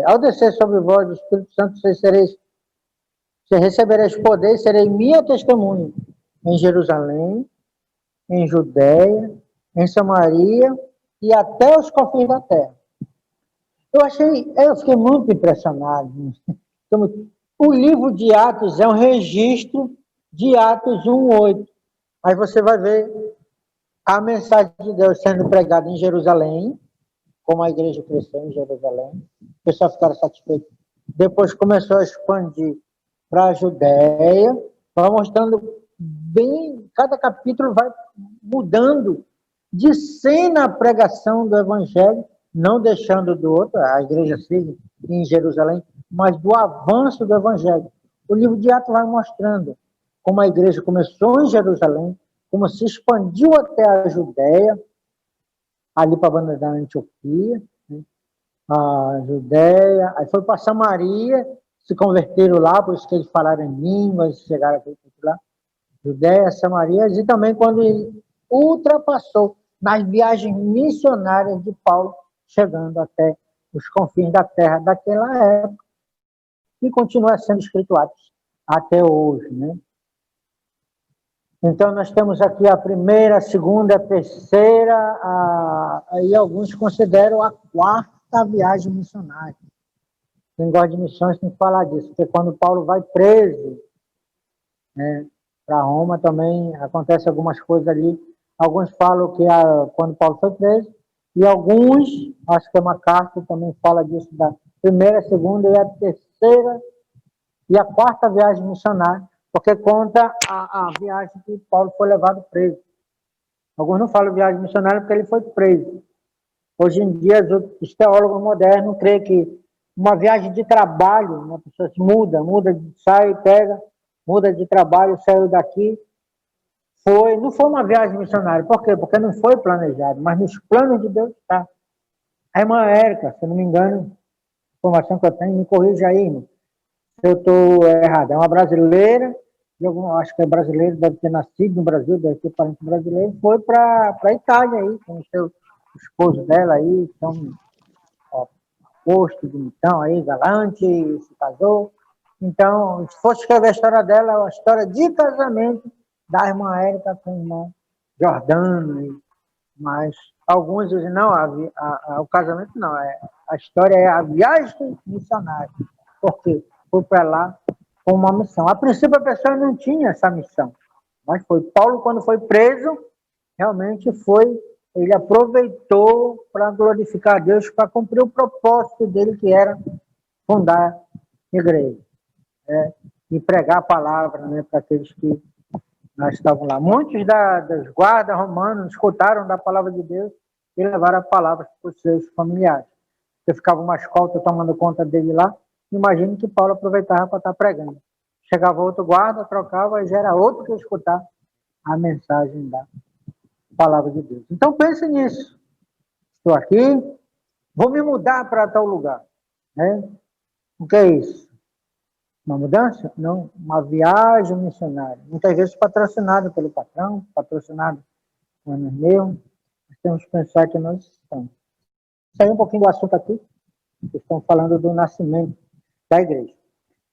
ao descer sobre vós o Espírito Santo, vocês Você recebereis poder e serei minha testemunha em Jerusalém, em Judéia, em Samaria e até os confins da terra. Eu fiquei muito impressionado. O livro de Atos é um registro de Atos 1:8. Aí você vai ver a mensagem de Deus sendo pregada em Jerusalém, como a igreja cresceu em Jerusalém, o pessoal ficaram satisfeitos. Depois começou a expandir para a Judéia, vai mostrando bem, cada capítulo vai mudando de cena a pregação do evangelho, não deixando do outro, a igreja sigue em Jerusalém, mas do avanço do evangelho. O livro de Atos vai mostrando como a igreja começou em Jerusalém, como se expandiu até a Judéia, ali para a banda da Antioquia, né? A Judéia, aí foi para Samaria, se converteram lá, por isso que eles falaram em línguas, chegaram aqui lá, Judéia, Samaria, e também quando ele ultrapassou nas viagens missionárias de Paulo, chegando até os confins da terra daquela época, e continua sendo escrito Atos até hoje, né? Então, nós temos aqui a primeira, a segunda, a terceira, aí alguns consideram a quarta viagem missionária. Quem gosta de missões tem que falar disso, porque quando Paulo vai preso, né, para Roma também acontece algumas coisas ali. Alguns falam que quando Paulo foi preso, e alguns, acho que é uma carta, também fala disso, da primeira, segunda e a terceira e a quarta viagem missionária, porque conta a viagem que Paulo foi levado preso. Alguns não falam viagem missionária porque ele foi preso. Hoje em dia, os teólogos modernos creem que uma viagem de trabalho, uma pessoa se muda, sai, pega, muda de trabalho, saiu daqui. Não foi uma viagem missionária. Por quê? Porque não foi planejado, mas nos planos de Deus está. A irmã Érica, se não me engano, a informação que eu tenho, me corrija aí, irmão, se eu estou errado. É uma brasileira, acho que é brasileira, deve ter nascido no Brasil, deve ter parente brasileiro, foi para a Itália aí, conheceu o esposo dela aí, então, posto, bonitão aí, galante, se casou. Então, se fosse escrever a história dela, é uma história de casamento da irmã Érica com o irmão Jordano. Mas alguns dizem, não, o casamento não, a história é a viagem missionária. Por quê? Foi para lá com uma missão. A princípio a pessoa não tinha essa missão, mas foi Paulo, quando foi preso, realmente ele aproveitou para glorificar a Deus, para cumprir o propósito dele, que era fundar a igreja, e pregar a palavra, né, para aqueles que estavam lá. Muitos das guardas romanos escutaram da palavra de Deus e levaram a palavra para os seus familiares. Porque ficava uma escolta tomando conta dele lá. Imagine que Paulo aproveitava para estar pregando. Chegava outro guarda, trocava, e já era outro que ia escutar a mensagem da palavra de Deus. Então pense nisso. Estou aqui, vou me mudar para tal lugar, né? O que é isso? Uma mudança? Não, uma viagem missionária. Muitas vezes patrocinada pelo patrão, patrocinada por nós mesmos. Nós temos que pensar que nós estamos. Saiu um pouquinho do assunto aqui, que estão falando do nascimento da igreja.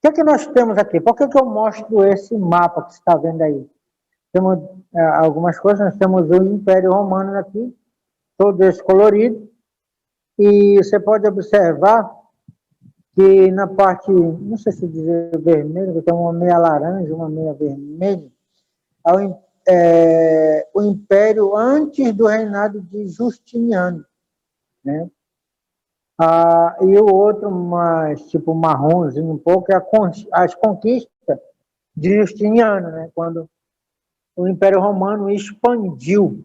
O que nós temos aqui? Por que eu mostro esse mapa que você está vendo aí? Temos algumas coisas, nós temos o Império Romano aqui, todo esse colorido, e você pode observar que na parte, não sei se dizer vermelho, tem uma meia laranja, uma meia vermelha, o Império antes do reinado de Justiniano, né? E o outro, mais tipo marronzinho um pouco, é as conquistas de Justiniano, né? Quando o Império Romano expandiu.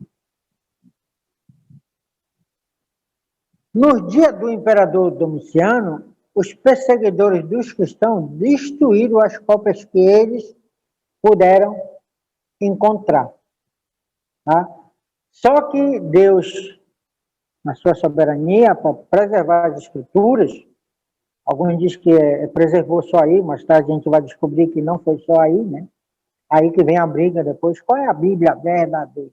Nos dias do imperador Domiciano, os perseguidores dos cristãos destruíram as cópias que eles puderam encontrar. Tá? Só que Deus, na sua soberania, para preservar as escrituras, alguns dizem que preservou só aí, mas tarde a gente vai descobrir que não foi só aí, né? Aí que vem a briga depois, qual é a Bíblia verdadeira?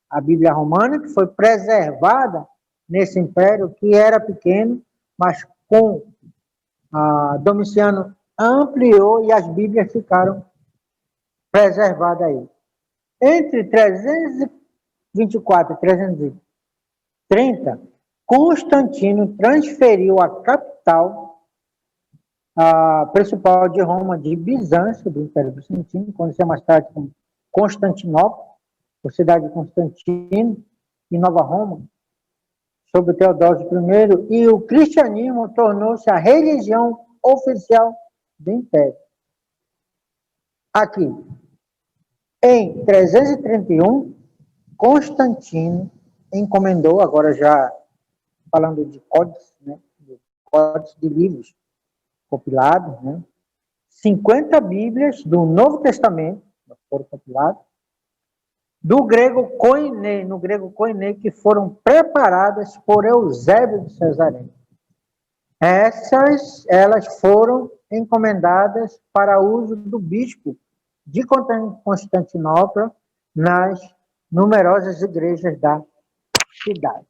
A Bíblia romana, que foi preservada nesse império, que era pequeno, mas com Domiciano ampliou e as Bíblias ficaram preservadas aí. Entre 324 e 330, Constantino transferiu a capital principal de Roma, de Bizâncio, do Império Bizantino, conhecida mais tarde como Constantinopla, a cidade de Constantino, e Nova Roma, sob Teodósio I, e o cristianismo tornou-se a religião oficial do Império. Aqui, em 331, Constantino encomendou, agora já falando de códices, né, de livros compilados, né, 50 Bíblias do Novo Testamento foram compiladas, do grego koiné, no grego koiné, que foram preparadas por Eusébio de Cesareia. Elas foram encomendadas para uso do bispo de Constantinopla nas numerosas igrejas da cidade.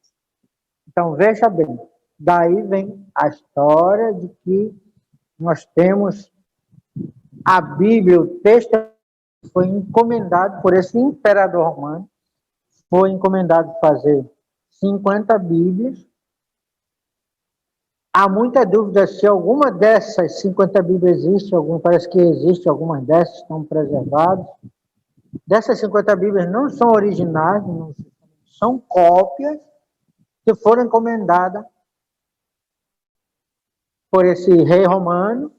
Então, veja bem, daí vem a história de que nós temos a Bíblia, o texto foi encomendado por esse imperador romano, foi encomendado fazer 50 Bíblias. Há muita dúvida se alguma dessas 50 Bíblias existe, parece que existe, algumas dessas estão preservadas. Dessas 50 Bíblias não são originais, não são cópias que foram encomendadas por esse rei romano,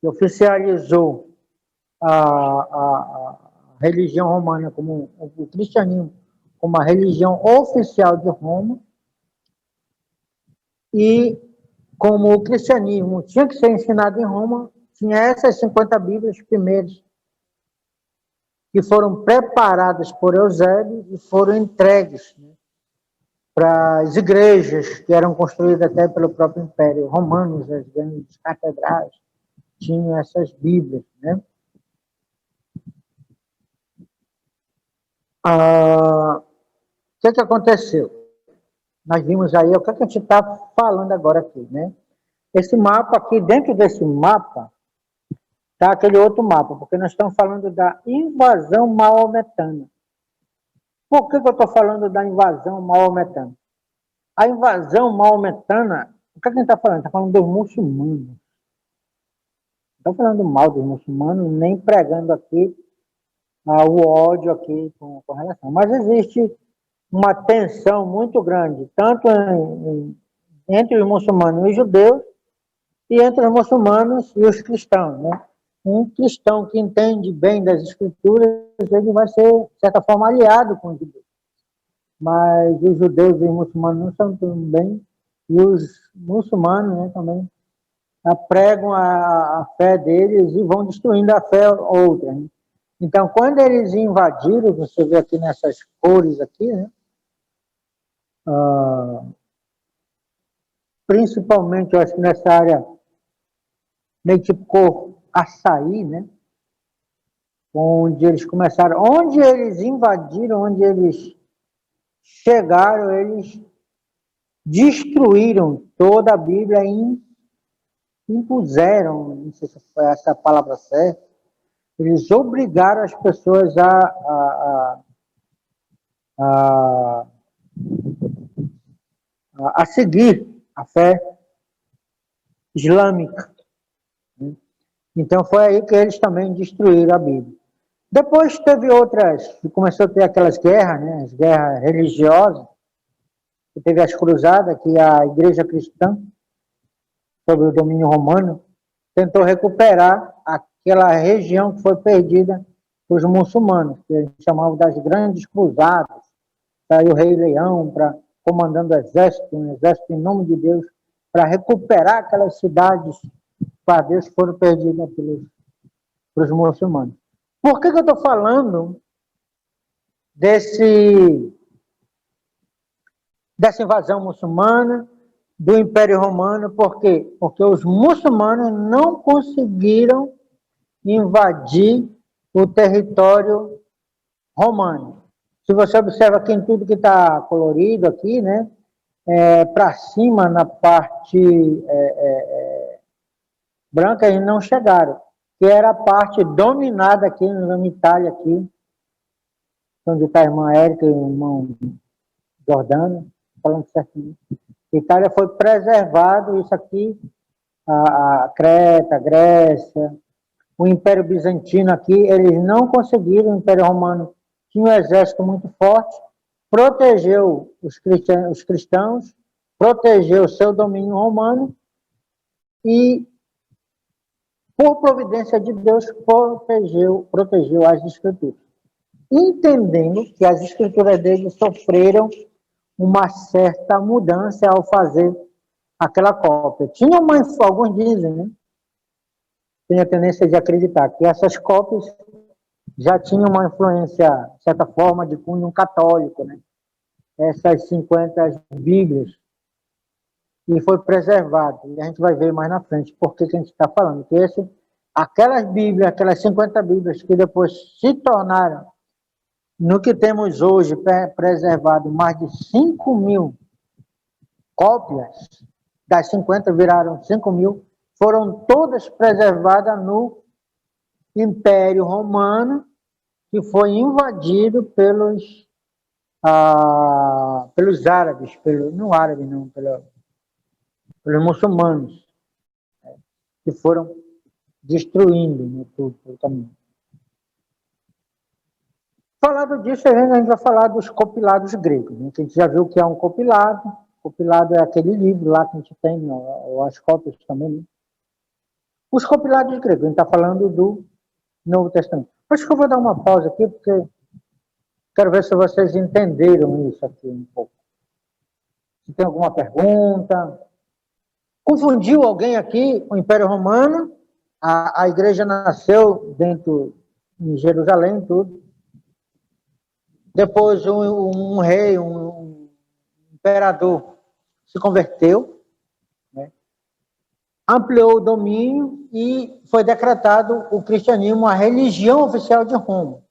que oficializou a religião romana, como o cristianismo, como a religião oficial de Roma. E como o cristianismo tinha que ser ensinado em Roma, tinha essas 50 Bíblias primeiras, que foram preparadas por Eusébio e foram entregues, né, para as igrejas que eram construídas até pelo próprio Império Romano, as grandes catedrais tinham essas Bíblias, né? O que aconteceu? Nós vimos aí, o que a gente está falando agora aqui, né? Esse mapa aqui, dentro desse mapa, está aquele outro mapa, porque nós estamos falando da invasão maometana. Por que eu estou falando da invasão maometana? A invasão maometana, o que a gente está falando? Está falando dos muçulmanos. Não estou falando mal dos muçulmanos, nem pregando aqui o ódio aqui com relação. Mas existe uma tensão muito grande, tanto entre os muçulmanos e os judeus, e entre os muçulmanos e os cristãos, né? Um cristão que entende bem das escrituras, ele vai ser, de certa forma, aliado com os judeus. Mas os judeus e os muçulmanos não estão tão bem, e os muçulmanos, né, também pregam a fé deles e vão destruindo a fé outra, né? Então, quando eles invadiram, você vê aqui nessas cores aqui, né? Principalmente, eu acho que nessa área meio tipo cor açaí, né? Onde eles começaram, onde eles invadiram, onde eles chegaram, eles destruíram toda a Bíblia e impuseram, não sei se foi essa a palavra certa, eles obrigaram as pessoas a seguir a fé islâmica. Então foi aí que eles também destruíram a Bíblia. Depois teve outras, começou a ter aquelas guerras, né, as guerras religiosas, que teve as cruzadas, que a igreja cristã, sob o domínio romano, tentou recuperar aquela região que foi perdida pelos muçulmanos, que eles chamavam das grandes cruzadas. Saiu o rei Leão comandando o exército, um exército em nome de Deus, para recuperar aquelas cidades que foram perdidas pelos muçulmanos. Por que eu estou falando dessa invasão muçulmana, do Império Romano? Por quê? Porque os muçulmanos não conseguiram invadir o território romano. Se você observa aqui em tudo que está colorido aqui, né, para cima, na parte branca, eles não chegaram, que era a parte dominada aqui na Itália, aqui, onde está a irmã Érica e o irmão Jordano, falando certinho. Itália foi preservado, isso aqui, a Creta, a Grécia, o Império Bizantino aqui, eles não conseguiram, o Império Romano tinha um exército muito forte, protegeu os cristãos, protegeu o seu domínio romano e, por providência de Deus, protegeu as escrituras. Entendendo que as escrituras deles sofreram uma certa mudança ao fazer aquela cópia. Alguns dizem, né? Tem a tendência de acreditar que essas cópias já tinham uma influência, de certa forma, de cunho católico, né? Essas 50 Bíblias, e foi preservado. E a gente vai ver mais na frente por que a gente está falando. Que aquelas Bíblias, aquelas 50 Bíblias que depois se tornaram no que temos hoje preservado mais de 5.000 cópias, das 50 viraram 5.000, foram todas preservadas no Império Romano, que foi invadido pelos árabes, pelos muçulmanos, que foram destruindo, né, tudo pelo caminho. Falado disso, a gente vai falar dos compilados gregos, né, que a gente já viu o que é um compilado. Compilado é aquele livro lá que a gente tem, ou as cópias também, né? Os compilados gregos, a gente está falando do Novo Testamento. Acho que eu vou dar uma pausa aqui, porque quero ver se vocês entenderam isso aqui um pouco. Se tem alguma pergunta. Confundiu alguém aqui o Império Romano? A igreja nasceu em Jerusalém, tudo. Depois um rei, um imperador se converteu, né? Ampliou o domínio e foi decretado o cristianismo a religião oficial de Roma.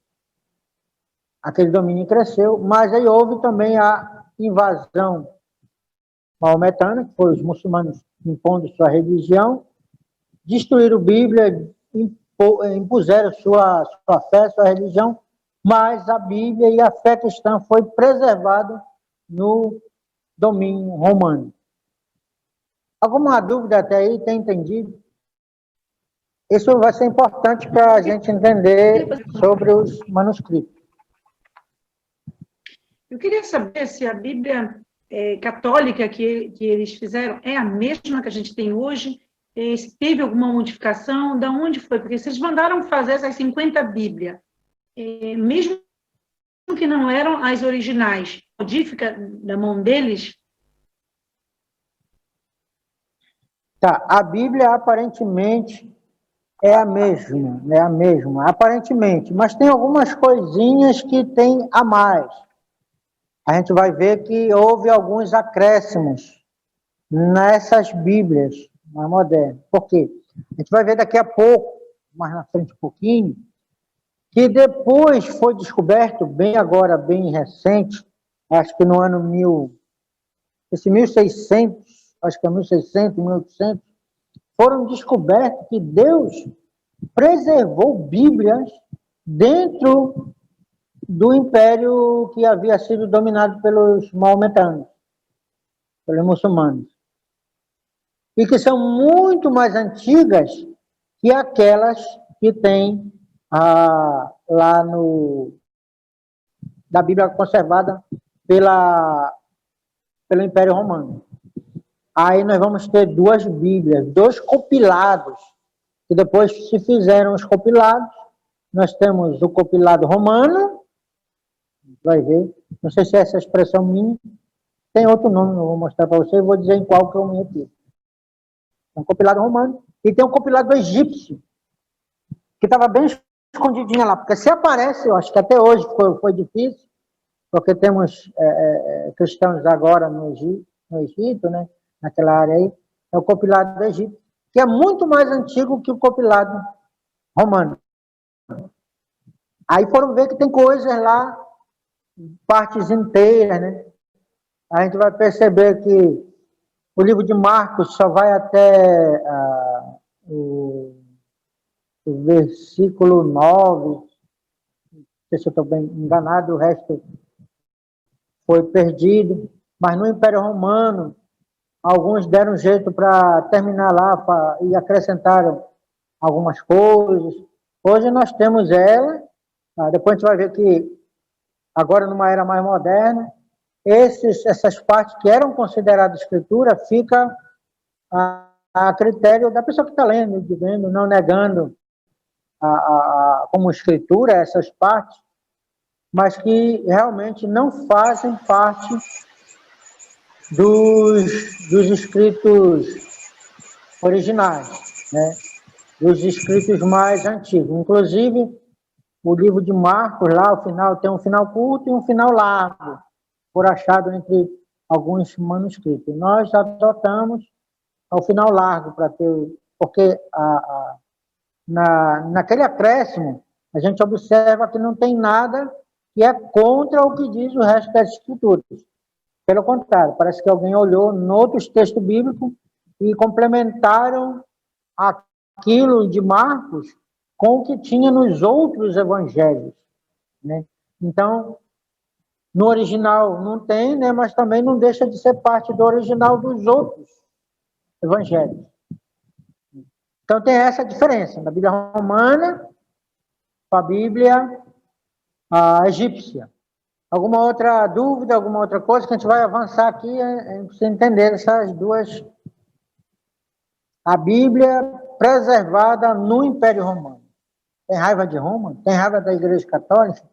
Aquele domínio cresceu, mas aí houve também a invasão maometana, que foi os muçulmanos impondo sua religião, destruíram a Bíblia, impuseram sua fé, sua religião, mas a Bíblia e a fé cristã foi preservada no domínio romano. Alguma dúvida até aí? Tem entendido? Isso vai ser importante para a gente entender sobre os manuscritos. Eu queria saber se a Bíblia católica que eles fizeram é a mesma que a gente tem hoje, se teve alguma modificação, de onde foi? Porque vocês mandaram fazer essas 50 Bíblias, mesmo que não eram as originais, modifica da mão deles? Tá, a Bíblia aparentemente é a mesma, aparentemente, mas tem algumas coisinhas que tem a mais. A gente vai ver que houve alguns acréscimos nessas Bíblias mais modernas. Por quê? A gente vai ver daqui a pouco, mais na frente um pouquinho, que depois foi descoberto, bem recente, acho que no ano 1600, acho que é 1600, 1800, foram descobertos que Deus preservou Bíblias dentro do império que havia sido dominado pelos maometanos, pelos muçulmanos, e que são muito mais antigas que aquelas que tem lá da Bíblia conservada pelo Império Romano. Aí nós vamos ter duas Bíblias, dois compilados, que depois se fizeram os compilados. Nós temos o compilado romano, vai ver, não sei se é essa expressão minha, tem outro nome, não vou mostrar para você, vou dizer em qual que eu me refiro. Tem um compilado romano e tem um compilado egípcio, que estava bem escondidinha lá, porque se aparece, eu acho que até hoje foi difícil, porque temos cristãos agora no Egito, né, naquela área aí, é o compilado do Egito, que é muito mais antigo que o compilado romano. Aí foram ver que tem coisas lá, partes inteiras, né? A gente vai perceber que o livro de Marcos só vai até o versículo 9, não sei se eu estou bem enganado, o resto foi perdido, mas no Império Romano, alguns deram jeito para terminar lá e acrescentaram algumas coisas. Hoje nós temos ela, depois a gente vai ver que agora numa era mais moderna, essas partes que eram consideradas escritura fica a critério da pessoa que está lendo, vendo, não negando como escritura essas partes, mas que realmente não fazem parte dos escritos originais, né? Dos escritos mais antigos. Inclusive, o livro de Marcos, lá, o final tem um final curto e um final largo, por achado entre alguns manuscritos. Nós adotamos o final largo para ter, porque naquele acréscimo a gente observa que não tem nada que é contra o que diz o resto das escrituras. Pelo contrário, parece que alguém olhou em outros textos bíblicos e complementaram aquilo de Marcos com o que tinha nos outros evangelhos, né? Então, no original não tem, né, mas também não deixa de ser parte do original dos outros evangelhos. Então, tem essa diferença da Bíblia romana para a Bíblia egípcia. Alguma outra dúvida, alguma outra coisa que a gente vai avançar aqui, a gente precisa entender essas duas. A Bíblia preservada no Império Romano. Tem raiva de Roma? Tem raiva da Igreja Católica?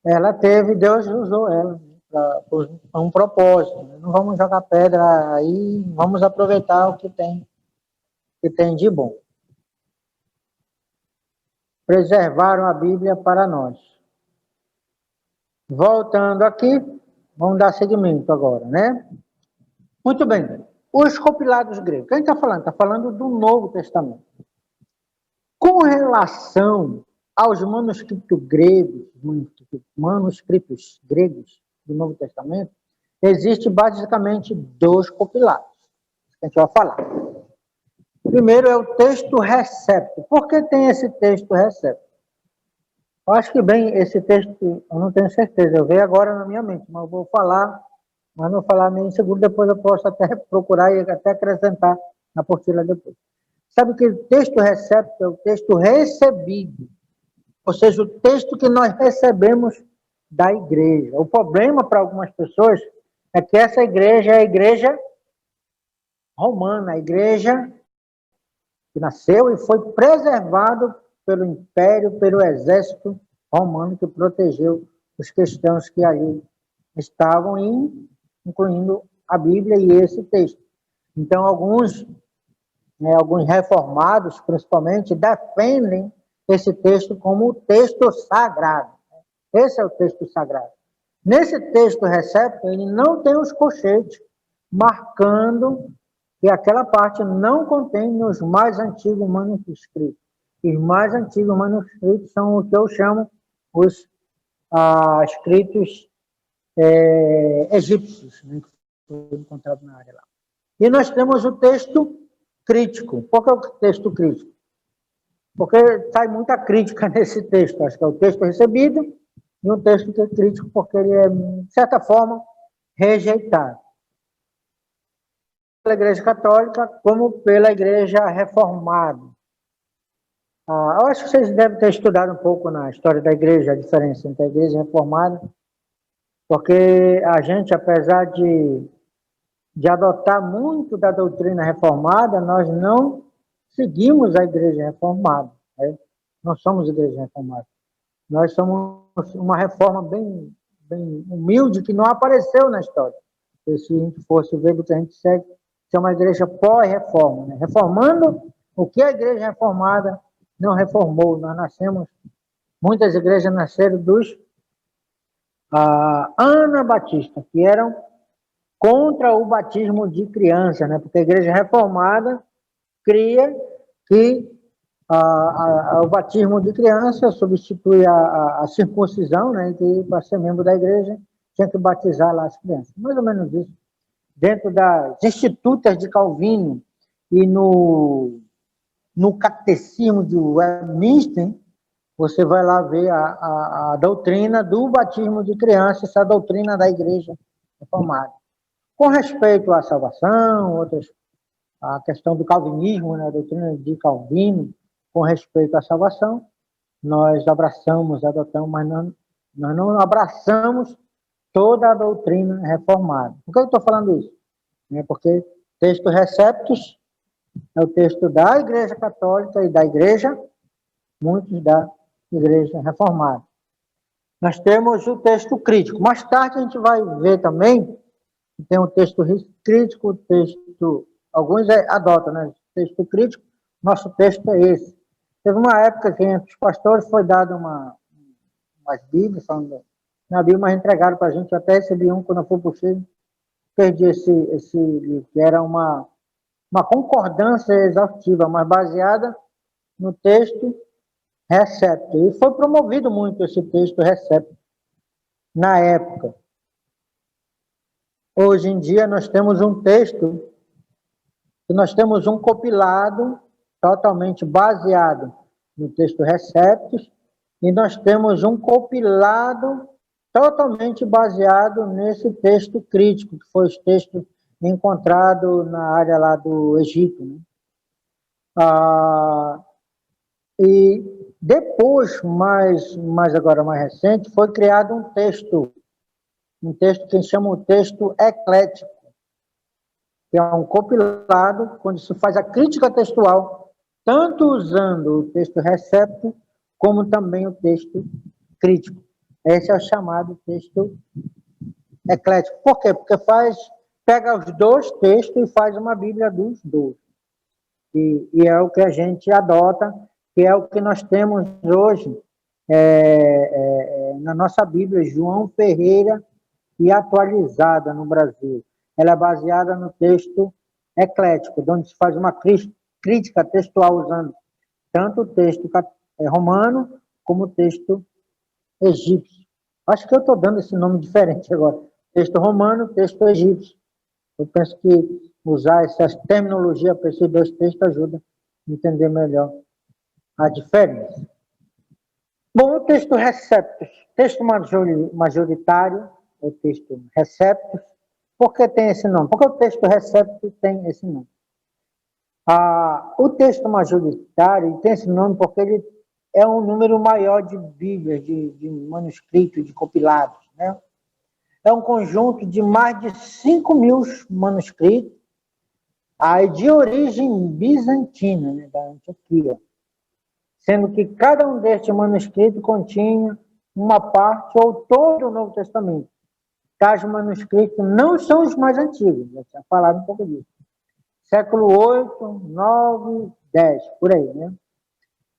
Ela teve, Deus usou ela para um propósito. Não vamos jogar pedra aí, vamos aproveitar o que tem de bom. Preservaram a Bíblia para nós. Voltando aqui, vamos dar seguimento agora, né? Muito bem. Os compilados gregos. Quem está falando? Está falando do Novo Testamento. Com relação aos manuscritos gregos do Novo Testamento, existe basicamente 2 compilados. Que a gente vai falar. Primeiro é o texto recepto. Por que tem esse texto recepto? Eu acho que bem, esse texto, eu não tenho certeza, eu vejo agora na minha mente, mas eu vou falar, mas não falar meio seguro, depois eu posso até procurar e até acrescentar na apostila depois. Sabe que o texto recepto é o texto recebido, ou seja, o texto que nós recebemos da igreja. O problema para algumas pessoas é que essa igreja é a igreja romana, a igreja que nasceu e foi preservado pelo império, pelo exército romano que protegeu os cristãos que ali estavam, incluindo a Bíblia e esse texto. Então, alguns reformados, principalmente, defendem esse texto como o texto sagrado. Esse é o texto sagrado. Nesse texto recepto, ele não tem os colchetes, marcando que aquela parte não contém os mais antigos manuscritos. Os mais antigos manuscritos são o que eu chamo os escritos egípcios, né, que foi encontrado na área lá. E nós temos o texto crítico. Por que o texto crítico? Porque sai muita crítica nesse texto. Acho que é o texto recebido e um texto que é crítico porque ele é, de certa forma, rejeitado pela Igreja Católica como pela Igreja Reformada. Eu acho que vocês devem ter estudado um pouco na história da Igreja, a diferença entre a Igreja Reformada, porque a gente, apesar de adotar muito da doutrina reformada, nós não seguimos a Igreja Reformada, né? Não somos Igreja Reformada. Nós somos uma reforma bem humilde que não apareceu na história. E se a gente fosse ver do que a gente segue, é uma igreja pós-reforma, né? Reformando o que a Igreja Reformada não reformou. Nós nascemos, muitas igrejas nasceram dos anabatistas, que eram contra o batismo de criança, né? Porque a Igreja Reformada cria que o batismo de criança substitui a circuncisão, né? E que para ser membro da igreja tinha que batizar lá as crianças. Mais ou menos isso. Dentro das institutas de Calvino e no no Catecismo de Westminster, você vai lá ver a doutrina do batismo de criança, essa doutrina da Igreja Reformada. Com respeito à salvação, a questão do calvinismo, né, a doutrina de Calvino, com respeito à salvação, nós abraçamos, adotamos, mas nós não abraçamos toda a doutrina reformada. Por que eu estou falando isso? Porque texto Receptus é o texto da Igreja Católica e da Igreja, muitos da Igreja Reformada. Nós temos o texto crítico. Mais tarde a gente vai ver também que tem um texto crítico, o texto, alguns adotam, né? O texto crítico, nosso texto é esse. Teve uma época que entre os pastores foi dado umas Bíblias, falando na Bíblia, mas entregaram para a gente, eu até recebi um quando eu fui para o Chile, perdi esse livro, que era uma concordância exaustiva, mas baseada no texto Receptus. E foi promovido muito esse texto Receptus na época. Hoje em dia nós temos um texto, nós temos um compilado totalmente baseado no texto Receptus, e nós temos um compilado totalmente baseado nesse texto crítico, que foi o texto encontrado na área lá do Egito, né? E depois, agora mais recente, foi criado um texto que chama o texto eclético, que é um compilado, quando se faz a crítica textual, tanto usando o texto recepto, como também o texto crítico. Esse é o chamado texto eclético. Por quê? Porque pega os dois textos e faz uma Bíblia dos dois. E é o que a gente adota, que é o que nós temos hoje na nossa Bíblia, João Ferreira e atualizada no Brasil. Ela é baseada no texto eclético, onde se faz uma crítica textual usando tanto o texto romano como o texto egípcio. Acho que eu estou dando esse nome diferente agora. Texto romano, texto egípcio. Eu penso que usar essa terminologia para esses dois textos ajuda a entender melhor a diferença. Bom, o texto Receptus, texto majoritário, o texto Receptus, por que tem esse nome? Porque o texto Receptus tem esse nome. O texto majoritário tem esse nome porque ele é um número maior de bíblias, de manuscritos, de compilados, né? É um conjunto de mais de 5.000 manuscritos, de origem bizantina, né, da Antioquia, sendo que cada um destes manuscritos continha uma parte ou todo o Novo Testamento. Tais manuscritos não são os mais antigos, já tinha falado um pouco disso. Século 8, 9, 10, por aí, né?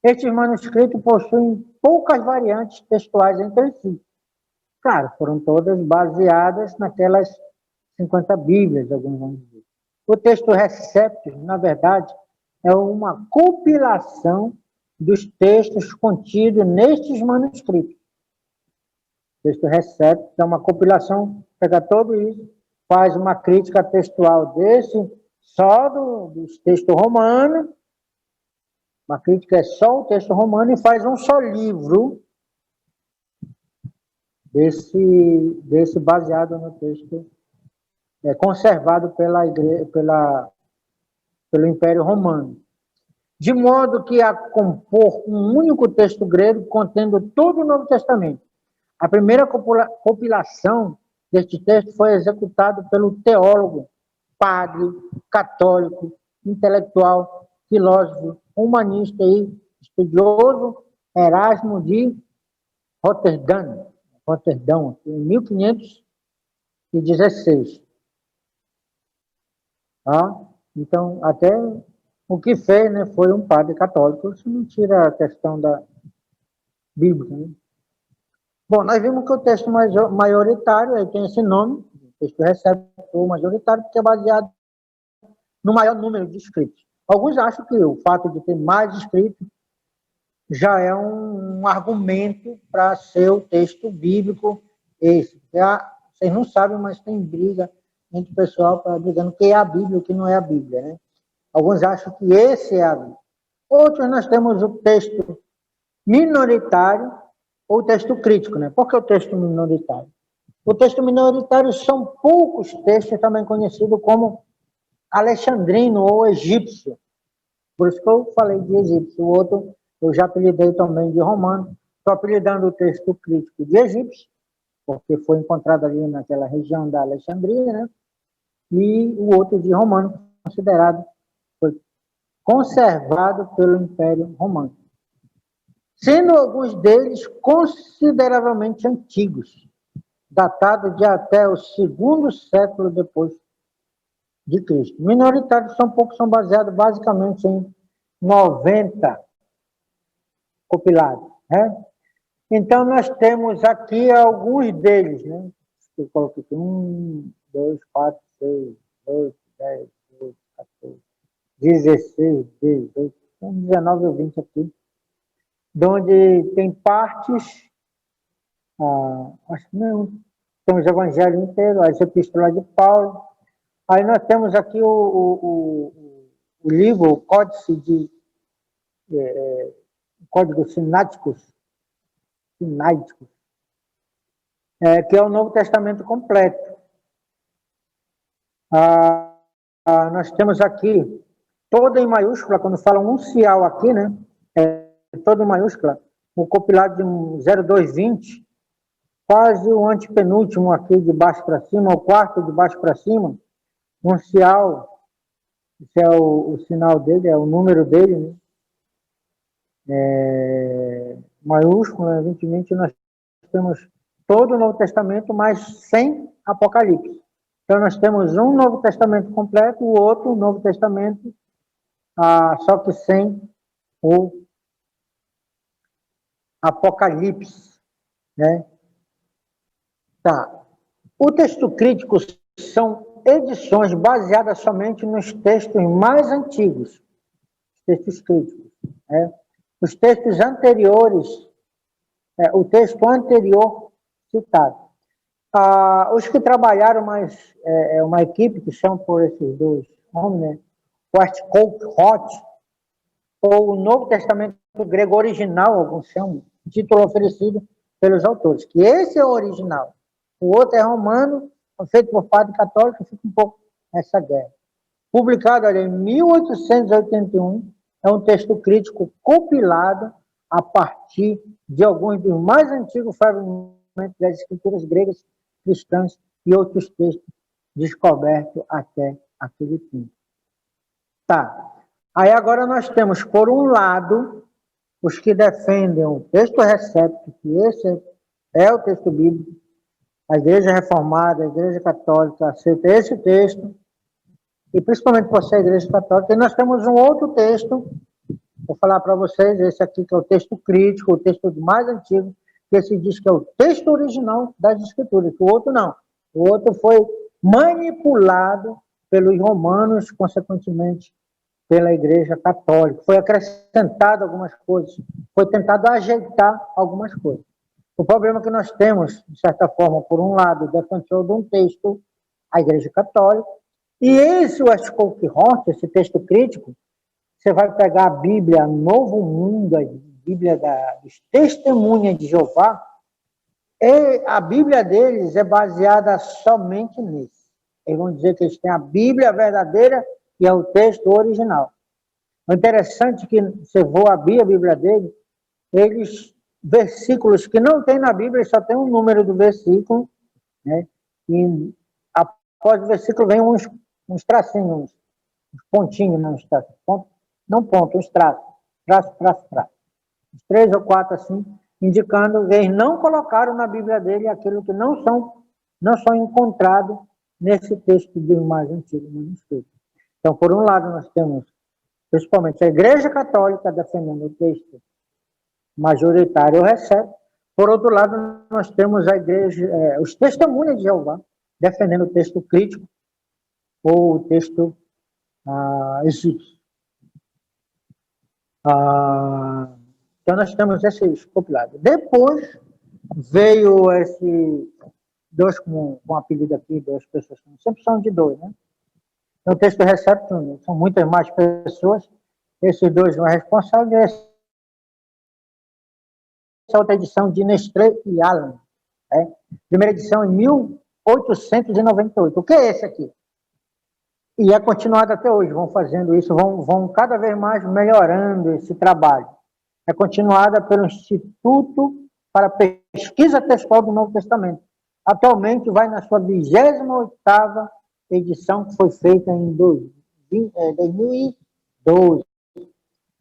Estes manuscritos possuem poucas variantes textuais entre si. Claro, foram todas baseadas naquelas 50 Bíblias, alguns vão dizer. O texto Receptus, na verdade, é uma compilação dos textos contidos nestes manuscritos. O texto Receptus é uma compilação, pega tudo isso, faz uma crítica textual dos textos romanos, uma crítica é só o texto romano, e faz um só livro desse baseado no texto conservado pelo Império Romano. De modo que a compor um único texto grego contendo todo o Novo Testamento. A primeira compilação deste texto foi executada pelo teólogo, padre, católico, intelectual, filósofo, humanista e estudioso Erasmo de Roterdão, em 1516. Então, até o que fez, né, foi um padre católico. Isso não tira a questão da Bíblia, né? Bom, nós vimos que o texto maioritário, aí tem esse nome, o texto receptor majoritário, porque é baseado no maior número de escritos. Alguns acham que o fato de ter mais escritos já é um argumento para ser o texto bíblico esse. Vocês não sabem, mas tem briga entre o pessoal dizendo que é a Bíblia e o que não é a Bíblia, né? Alguns acham que esse é a Bíblia. Outros nós temos o texto minoritário ou o texto crítico, né? Por que o texto minoritário? O texto minoritário são poucos textos também conhecidos como alexandrino ou egípcio. Por isso que eu falei de egípcio. O outro eu já apelidei também de romano. Estou apelidando o texto crítico de egípcio, porque foi encontrado ali naquela região da Alexandria, né? E o outro de romano, considerado, foi conservado pelo Império Romano. Sendo alguns deles consideravelmente antigos, datados de até o segundo século depois de Cristo. Minoritários são poucos, são baseados basicamente em 90 compilados, né? Então, nós temos aqui alguns deles, né? Eu coloquei aqui 1, 2, 4, 6, 8, 10, 12, 14, 16, 18, 19 ou 20 aqui, de onde tem partes, acho que não, tem os evangelhos inteiros, as epístolas de Paulo. Aí nós temos aqui o livro, o Códice de Código Sináticos, que é o Novo Testamento completo. Nós temos aqui, todo em maiúscula, quando fala uncial aqui, né? Todo em maiúscula, o compilado de 0220, quase o antepenúltimo aqui de baixo para cima, o quarto de baixo para cima, uncial, esse é o sinal dele, é o número dele, né? Maiúsculo, evidentemente, nós temos todo o Novo Testamento, mas sem Apocalipse. Então, nós temos um Novo Testamento completo, o outro Novo Testamento, só que sem o Apocalipse, né? Tá. O texto crítico são edições baseadas somente nos textos mais antigos, textos críticos, né? Os textos anteriores, o texto anterior citado. Os que trabalharam mais, uma equipe que chama por esses dois homens, né? Westcott Hort, ou o Novo Testamento grego original, alguns chamam, título oferecido pelos autores, que esse é o original. O outro é romano, feito por padre católico, fica um pouco essa guerra. Publicado em 1881, é um texto crítico compilado a partir de alguns dos mais antigos fragmentos das escrituras gregas, cristãs e outros textos descobertos até aquele tempo. Tá. Aí agora nós temos, por um lado, os que defendem o texto recepto, que esse é o texto bíblico, a Igreja Reformada, a Igreja Católica aceita esse texto, e principalmente por ser a Igreja Católica. E nós temos um outro texto, vou falar para vocês, esse aqui que é o texto crítico, o texto mais antigo, que esse diz que é o texto original das Escrituras, que o outro não. O outro foi manipulado pelos romanos, consequentemente pela Igreja Católica. Foi acrescentado algumas coisas, foi tentado ajeitar algumas coisas. O problema que nós temos, de certa forma, por um lado, o defensor de um texto, a Igreja Católica, e esse Westcott Hort, esse texto crítico, você vai pegar a Bíblia Novo Mundo, a Bíblia dos Testemunhas de Jeová, e a Bíblia deles é baseada somente nisso. Eles vão dizer que eles têm a Bíblia verdadeira e é o texto original. O interessante é que você for abrir a Bíblia deles, versículos que não tem na Bíblia, só tem um número do versículo, né? E após o versículo vem uns tracinhos, uns pontinhos, não, uns traços, não ponto, uns traços, traço. Uns 3 ou 4 assim, indicando que eles não colocaram na Bíblia dele aquilo que não são encontrados nesse texto de mais antigo manuscrito. Então, por um lado, nós temos principalmente a Igreja Católica defendendo o texto majoritário ou recepto. Por outro lado, nós temos a Igreja, os Testemunhas de Jeová defendendo o texto crítico ou o texto egípcio. Então, nós temos esses compilados. Depois veio esse dois com apelido aqui, 2 pessoas, sempre são de 2, né? No texto recepto, são muitas mais pessoas. Esses dois são responsáveis. Essa outra edição de Nestlé e Allen. Né? Primeira edição em 1898. O que é esse aqui? E é continuado até hoje, vão fazendo isso, vão cada vez mais melhorando esse trabalho. É continuada pelo Instituto para Pesquisa Textual do Novo Testamento. Atualmente vai na sua 28ª edição, que foi feita em 2012.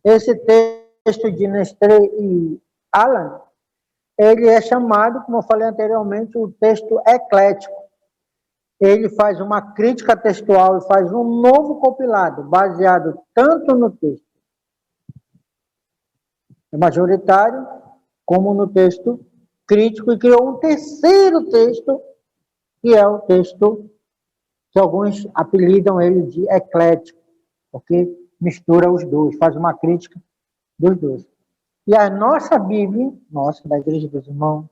Esse texto de Nestlé e Allen, ele é chamado, como eu falei anteriormente, o texto eclético. Ele faz uma crítica textual e faz um novo compilado, baseado tanto no texto majoritário, como no texto crítico, e criou um terceiro texto, que é o texto que alguns apelidam ele de eclético, porque mistura os dois, faz uma crítica dos dois. E a nossa Bíblia, nossa, da Igreja dos Irmãos,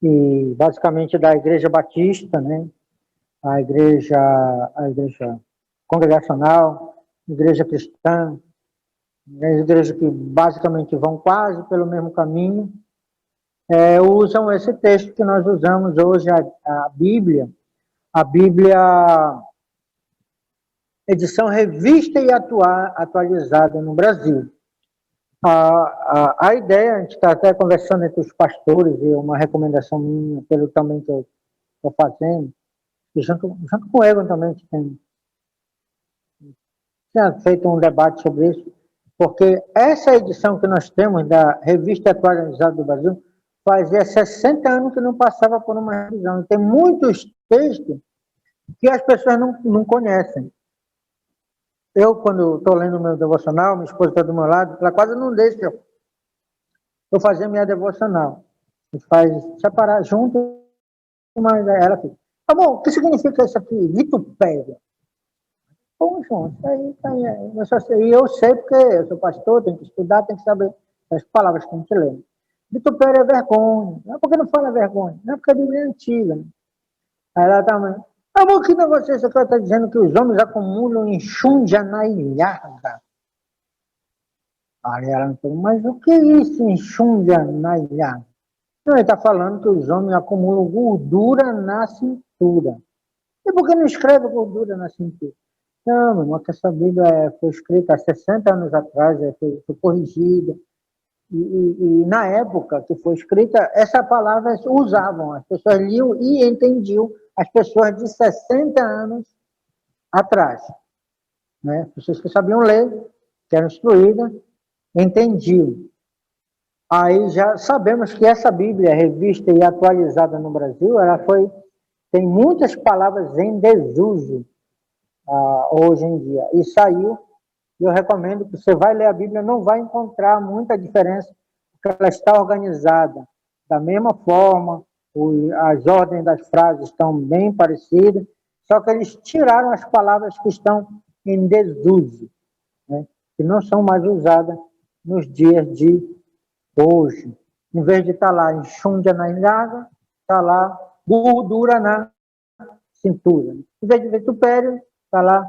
e basicamente da Igreja Batista, né? A igreja congregacional, igreja cristã, as igrejas que basicamente vão quase pelo mesmo caminho, usam esse texto que nós usamos hoje, a Bíblia, edição revista e atualizada no Brasil. A ideia, a gente está até conversando entre os pastores, e uma recomendação minha, pelo também que eu estou fazendo, e junto com o Egon também, que tinha feito um debate sobre isso, porque essa edição que nós temos da Revista Atualizada do Brasil fazia 60 anos que não passava por uma revisão. E tem muitos textos que as pessoas não conhecem. Eu, quando estou lendo o meu devocional, minha esposa está do meu lado, ela quase não deixa eu fazer minha devocional. A gente faz separar junto, mas ela fica, tá bom, o que significa isso aqui? Vitupéria. Bom, João, isso aí, e eu sei porque eu sou pastor, tenho que estudar, tenho que saber as palavras que a gente lê. Vitupéria é vergonha. Não é porque não fala vergonha, não é porque a Bíblia é antiga. Né? Aí ela tá, amor, que negócio é esse que ela está dizendo que os homens acumulam enxúndia na ilhada? Aí ela me perguntou, mas o que é isso, enxúndia na ilhada? Não, ele está falando que os homens acumulam gordura na cintura. E por que não escreve gordura na cintura? Não, meu irmão, que essa Bíblia foi escrita há 60 anos atrás, foi corrigida. E na época que foi escrita, essa palavra usavam, as pessoas liam e entendiam, as pessoas de 60 anos atrás. Né? As pessoas que sabiam ler, que eram instruídas, entendiam. Aí já sabemos que essa Bíblia, revista e atualizada no Brasil, tem muitas palavras em desuso hoje em dia. E saiu, e eu recomendo que você vai ler a Bíblia, não vai encontrar muita diferença, porque ela está organizada da mesma forma, as ordens das frases estão bem parecidas, só que eles tiraram as palavras que estão em desuso, né, que não são mais usadas nos dias de hoje. Em vez de estar lá enxúndia na ilhada, está lá gordura na cintura. Em vez de vitupério, está lá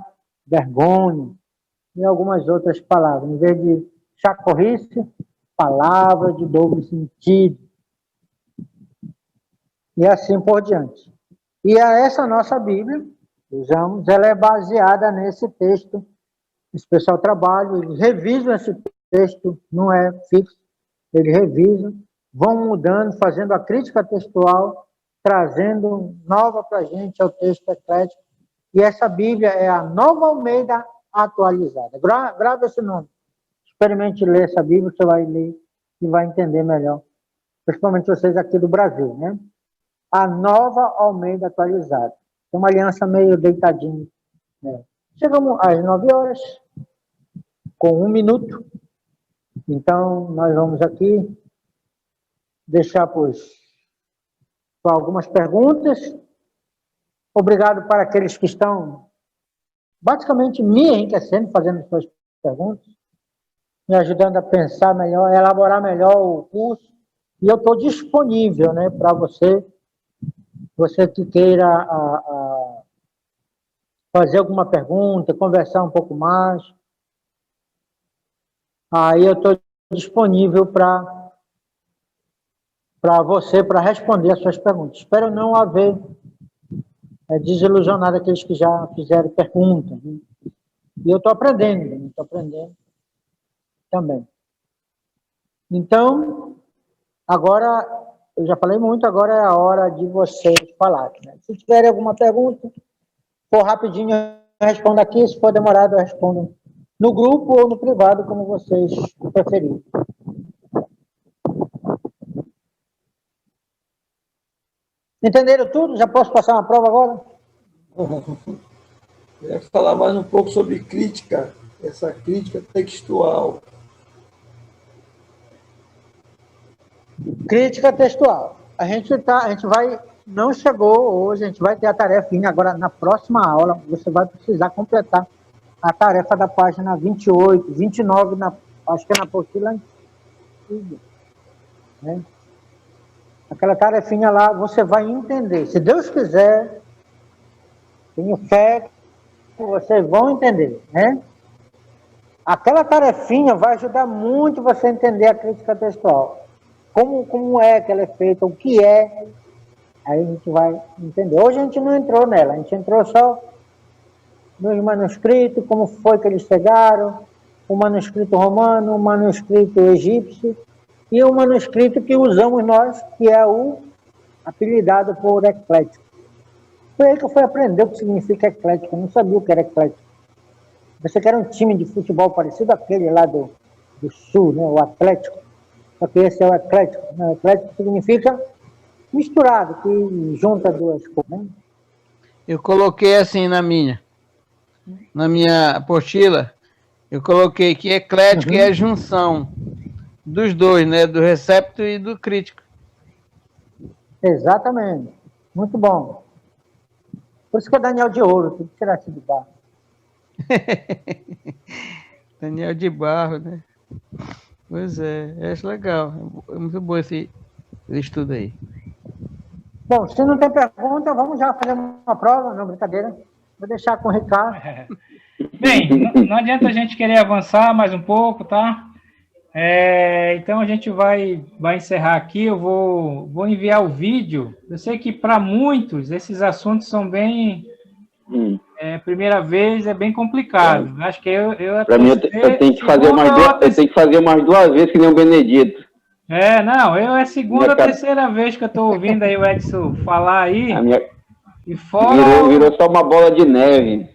vergonha e algumas outras palavras. Em vez de chacorrice, palavra de doble sentido. E assim por diante. E essa nossa Bíblia, usamos, ela é baseada nesse texto. Esse pessoal trabalha, eles revisam esse texto, não é fixo, eles revisam, vão mudando, fazendo a crítica textual, trazendo nova para a gente, é o texto eclético. E essa Bíblia é a Nova Almeida atualizada. Grava esse nome. Experimente ler essa Bíblia, você vai ler e vai entender melhor. Principalmente vocês aqui do Brasil, né? A Nova Almeida atualizada. Tem uma aliança meio deitadinha. Né? Chegamos às 9 horas, com 1 minuto. Então, nós vamos aqui deixar para algumas perguntas. Obrigado para aqueles que estão basicamente me enriquecendo, fazendo suas perguntas, me ajudando a pensar melhor, a elaborar melhor o curso. E eu estou disponível, né, para você que queira fazer alguma pergunta, conversar um pouco mais. aí eu estou disponível para você, para responder as suas perguntas. Espero não haver desilusionado aqueles que já fizeram perguntas, né? E eu estou aprendendo também. Então, agora, eu já falei muito, agora é a hora de vocês falarem, né? Se tiverem alguma pergunta, for rapidinho, eu respondo aqui. Se for demorado, eu respondo no grupo ou no privado, como vocês preferirem. Entenderam tudo? Já posso passar uma prova agora? Eu queria falar mais um pouco sobre crítica, essa crítica textual. Crítica textual. A gente vai, não chegou hoje, a gente vai ter a tarefinha agora na próxima aula, você vai precisar completar a tarefa da página 28, 29, acho que é na apostila antiga, né? Aquela tarefinha lá, você vai entender. Se Deus quiser, tenho fé que vocês vão entender, né? Aquela tarefinha vai ajudar muito você a entender a crítica textual. Como é que ela é feita, o que é, aí a gente vai entender. Hoje a gente não entrou nela, a gente entrou só nos manuscritos, como foi que eles chegaram, o manuscrito romano, o manuscrito egípcio, e o manuscrito que usamos nós, que é o apelidado por eclético. Foi aí que eu fui aprender o que significa eclético, eu não sabia o que era eclético. Você que era um time de futebol parecido àquele lá do sul, né, o Atlético, só que esse é o eclético. O eclético significa misturado, que junta duas coisas, né? Eu coloquei assim na minha apostila, eu coloquei que eclético é a junção dos dois, né? Do recepto e do crítico. Exatamente. Muito bom. Por isso que é Daniel de Ouro, tem que tirar aqui de barro. Daniel de Barro, né? Pois é, acho legal. É muito bom esse estudo aí. Bom, se não tem pergunta, vamos já fazer uma prova, não, brincadeira. Vou deixar com o Ricardo. Bem, não adianta a gente querer avançar mais um pouco, tá? Então a gente vai encerrar aqui. Eu vou enviar o vídeo. Eu sei que para muitos esses assuntos são bem... primeira vez é bem complicado. Acho que eu para mim, eu tenho que fazer umas duas vezes que nem o Benedito. Não, é a segunda ou terceira vez que eu estou ouvindo aí o Edson falar aí. E fora virou só uma bola de neve.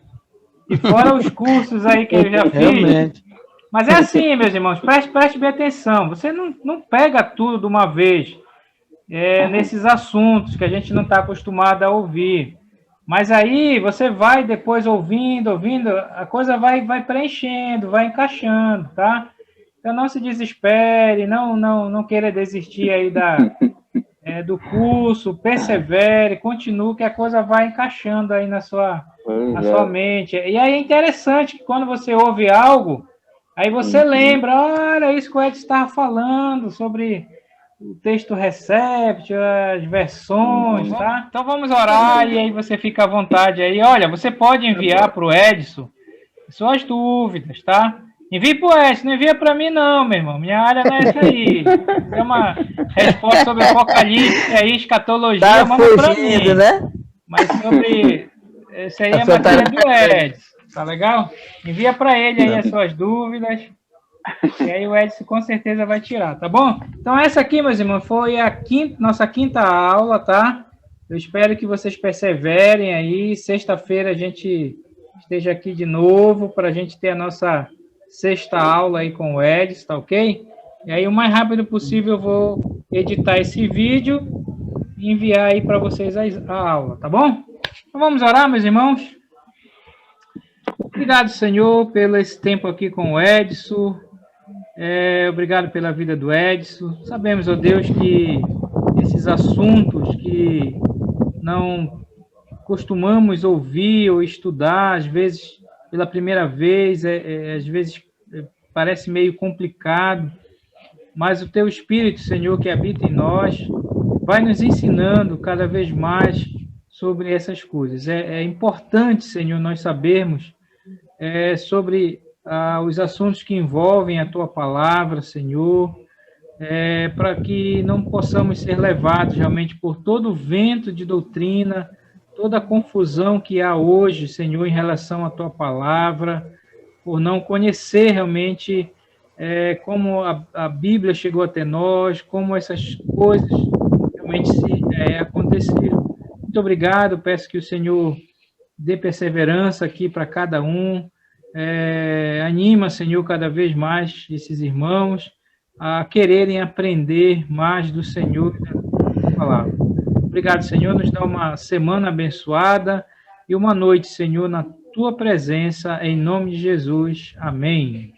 E fora os cursos aí que eu já fiz. Realmente. Mas é assim, meus irmãos, preste bem atenção. Você não pega tudo de uma vez nesses assuntos que a gente não está acostumado a ouvir. Mas aí você vai depois ouvindo, a coisa vai preenchendo, vai encaixando, tá? Então não se desespere, não queira desistir aí do curso, persevere, continue, que a coisa vai encaixando aí na sua mente. E aí é interessante que quando você ouve algo, aí você lembra, olha isso que o Edson estava falando sobre o texto Recept, as versões, tá? Então vamos orar e aí você fica à vontade aí. Olha, você pode enviar para o Edson suas dúvidas, tá? Envie para o Edson, não envia para mim não, meu irmão. Minha área não é essa aí. É uma resposta sobre Apocalipse aí, escatologia, manda para mim. Né? Mas sobre... Isso aí é matéria do Edson, tá legal? Envia para ele aí as suas dúvidas. E aí o Edson com certeza vai tirar, tá bom? Então essa aqui, meus irmãos, foi nossa quinta aula, tá? Eu espero que vocês perseverem aí. Sexta-feira a gente esteja aqui de novo para a gente ter a nossa sexta aula aí com o Edson, tá ok? E aí o mais rápido possível eu vou editar esse vídeo e enviar aí para vocês a aula, tá bom? Então vamos orar, meus irmãos? Obrigado, Senhor, pelo esse tempo aqui com o Edson. Obrigado pela vida do Edson. Sabemos, ó Deus, que esses assuntos que não costumamos ouvir ou estudar, às vezes pela primeira vez, às vezes parece meio complicado, mas o Teu Espírito, Senhor, que habita em nós, vai nos ensinando cada vez mais sobre essas coisas. É importante, Senhor, nós sabermos sobre os assuntos que envolvem a tua palavra, Senhor, para que não possamos ser levados realmente por todo o vento de doutrina, toda a confusão que há hoje, Senhor, em relação à tua palavra, por não conhecer realmente como a Bíblia chegou até nós, como essas coisas realmente aconteceram. Muito obrigado, peço que o Senhor dê perseverança aqui para cada um, anima, Senhor, cada vez mais esses irmãos a quererem aprender mais do Senhor e da tua palavra. Obrigado, Senhor, nos dá uma semana abençoada e uma noite, Senhor, na tua presença, em nome de Jesus. Amém.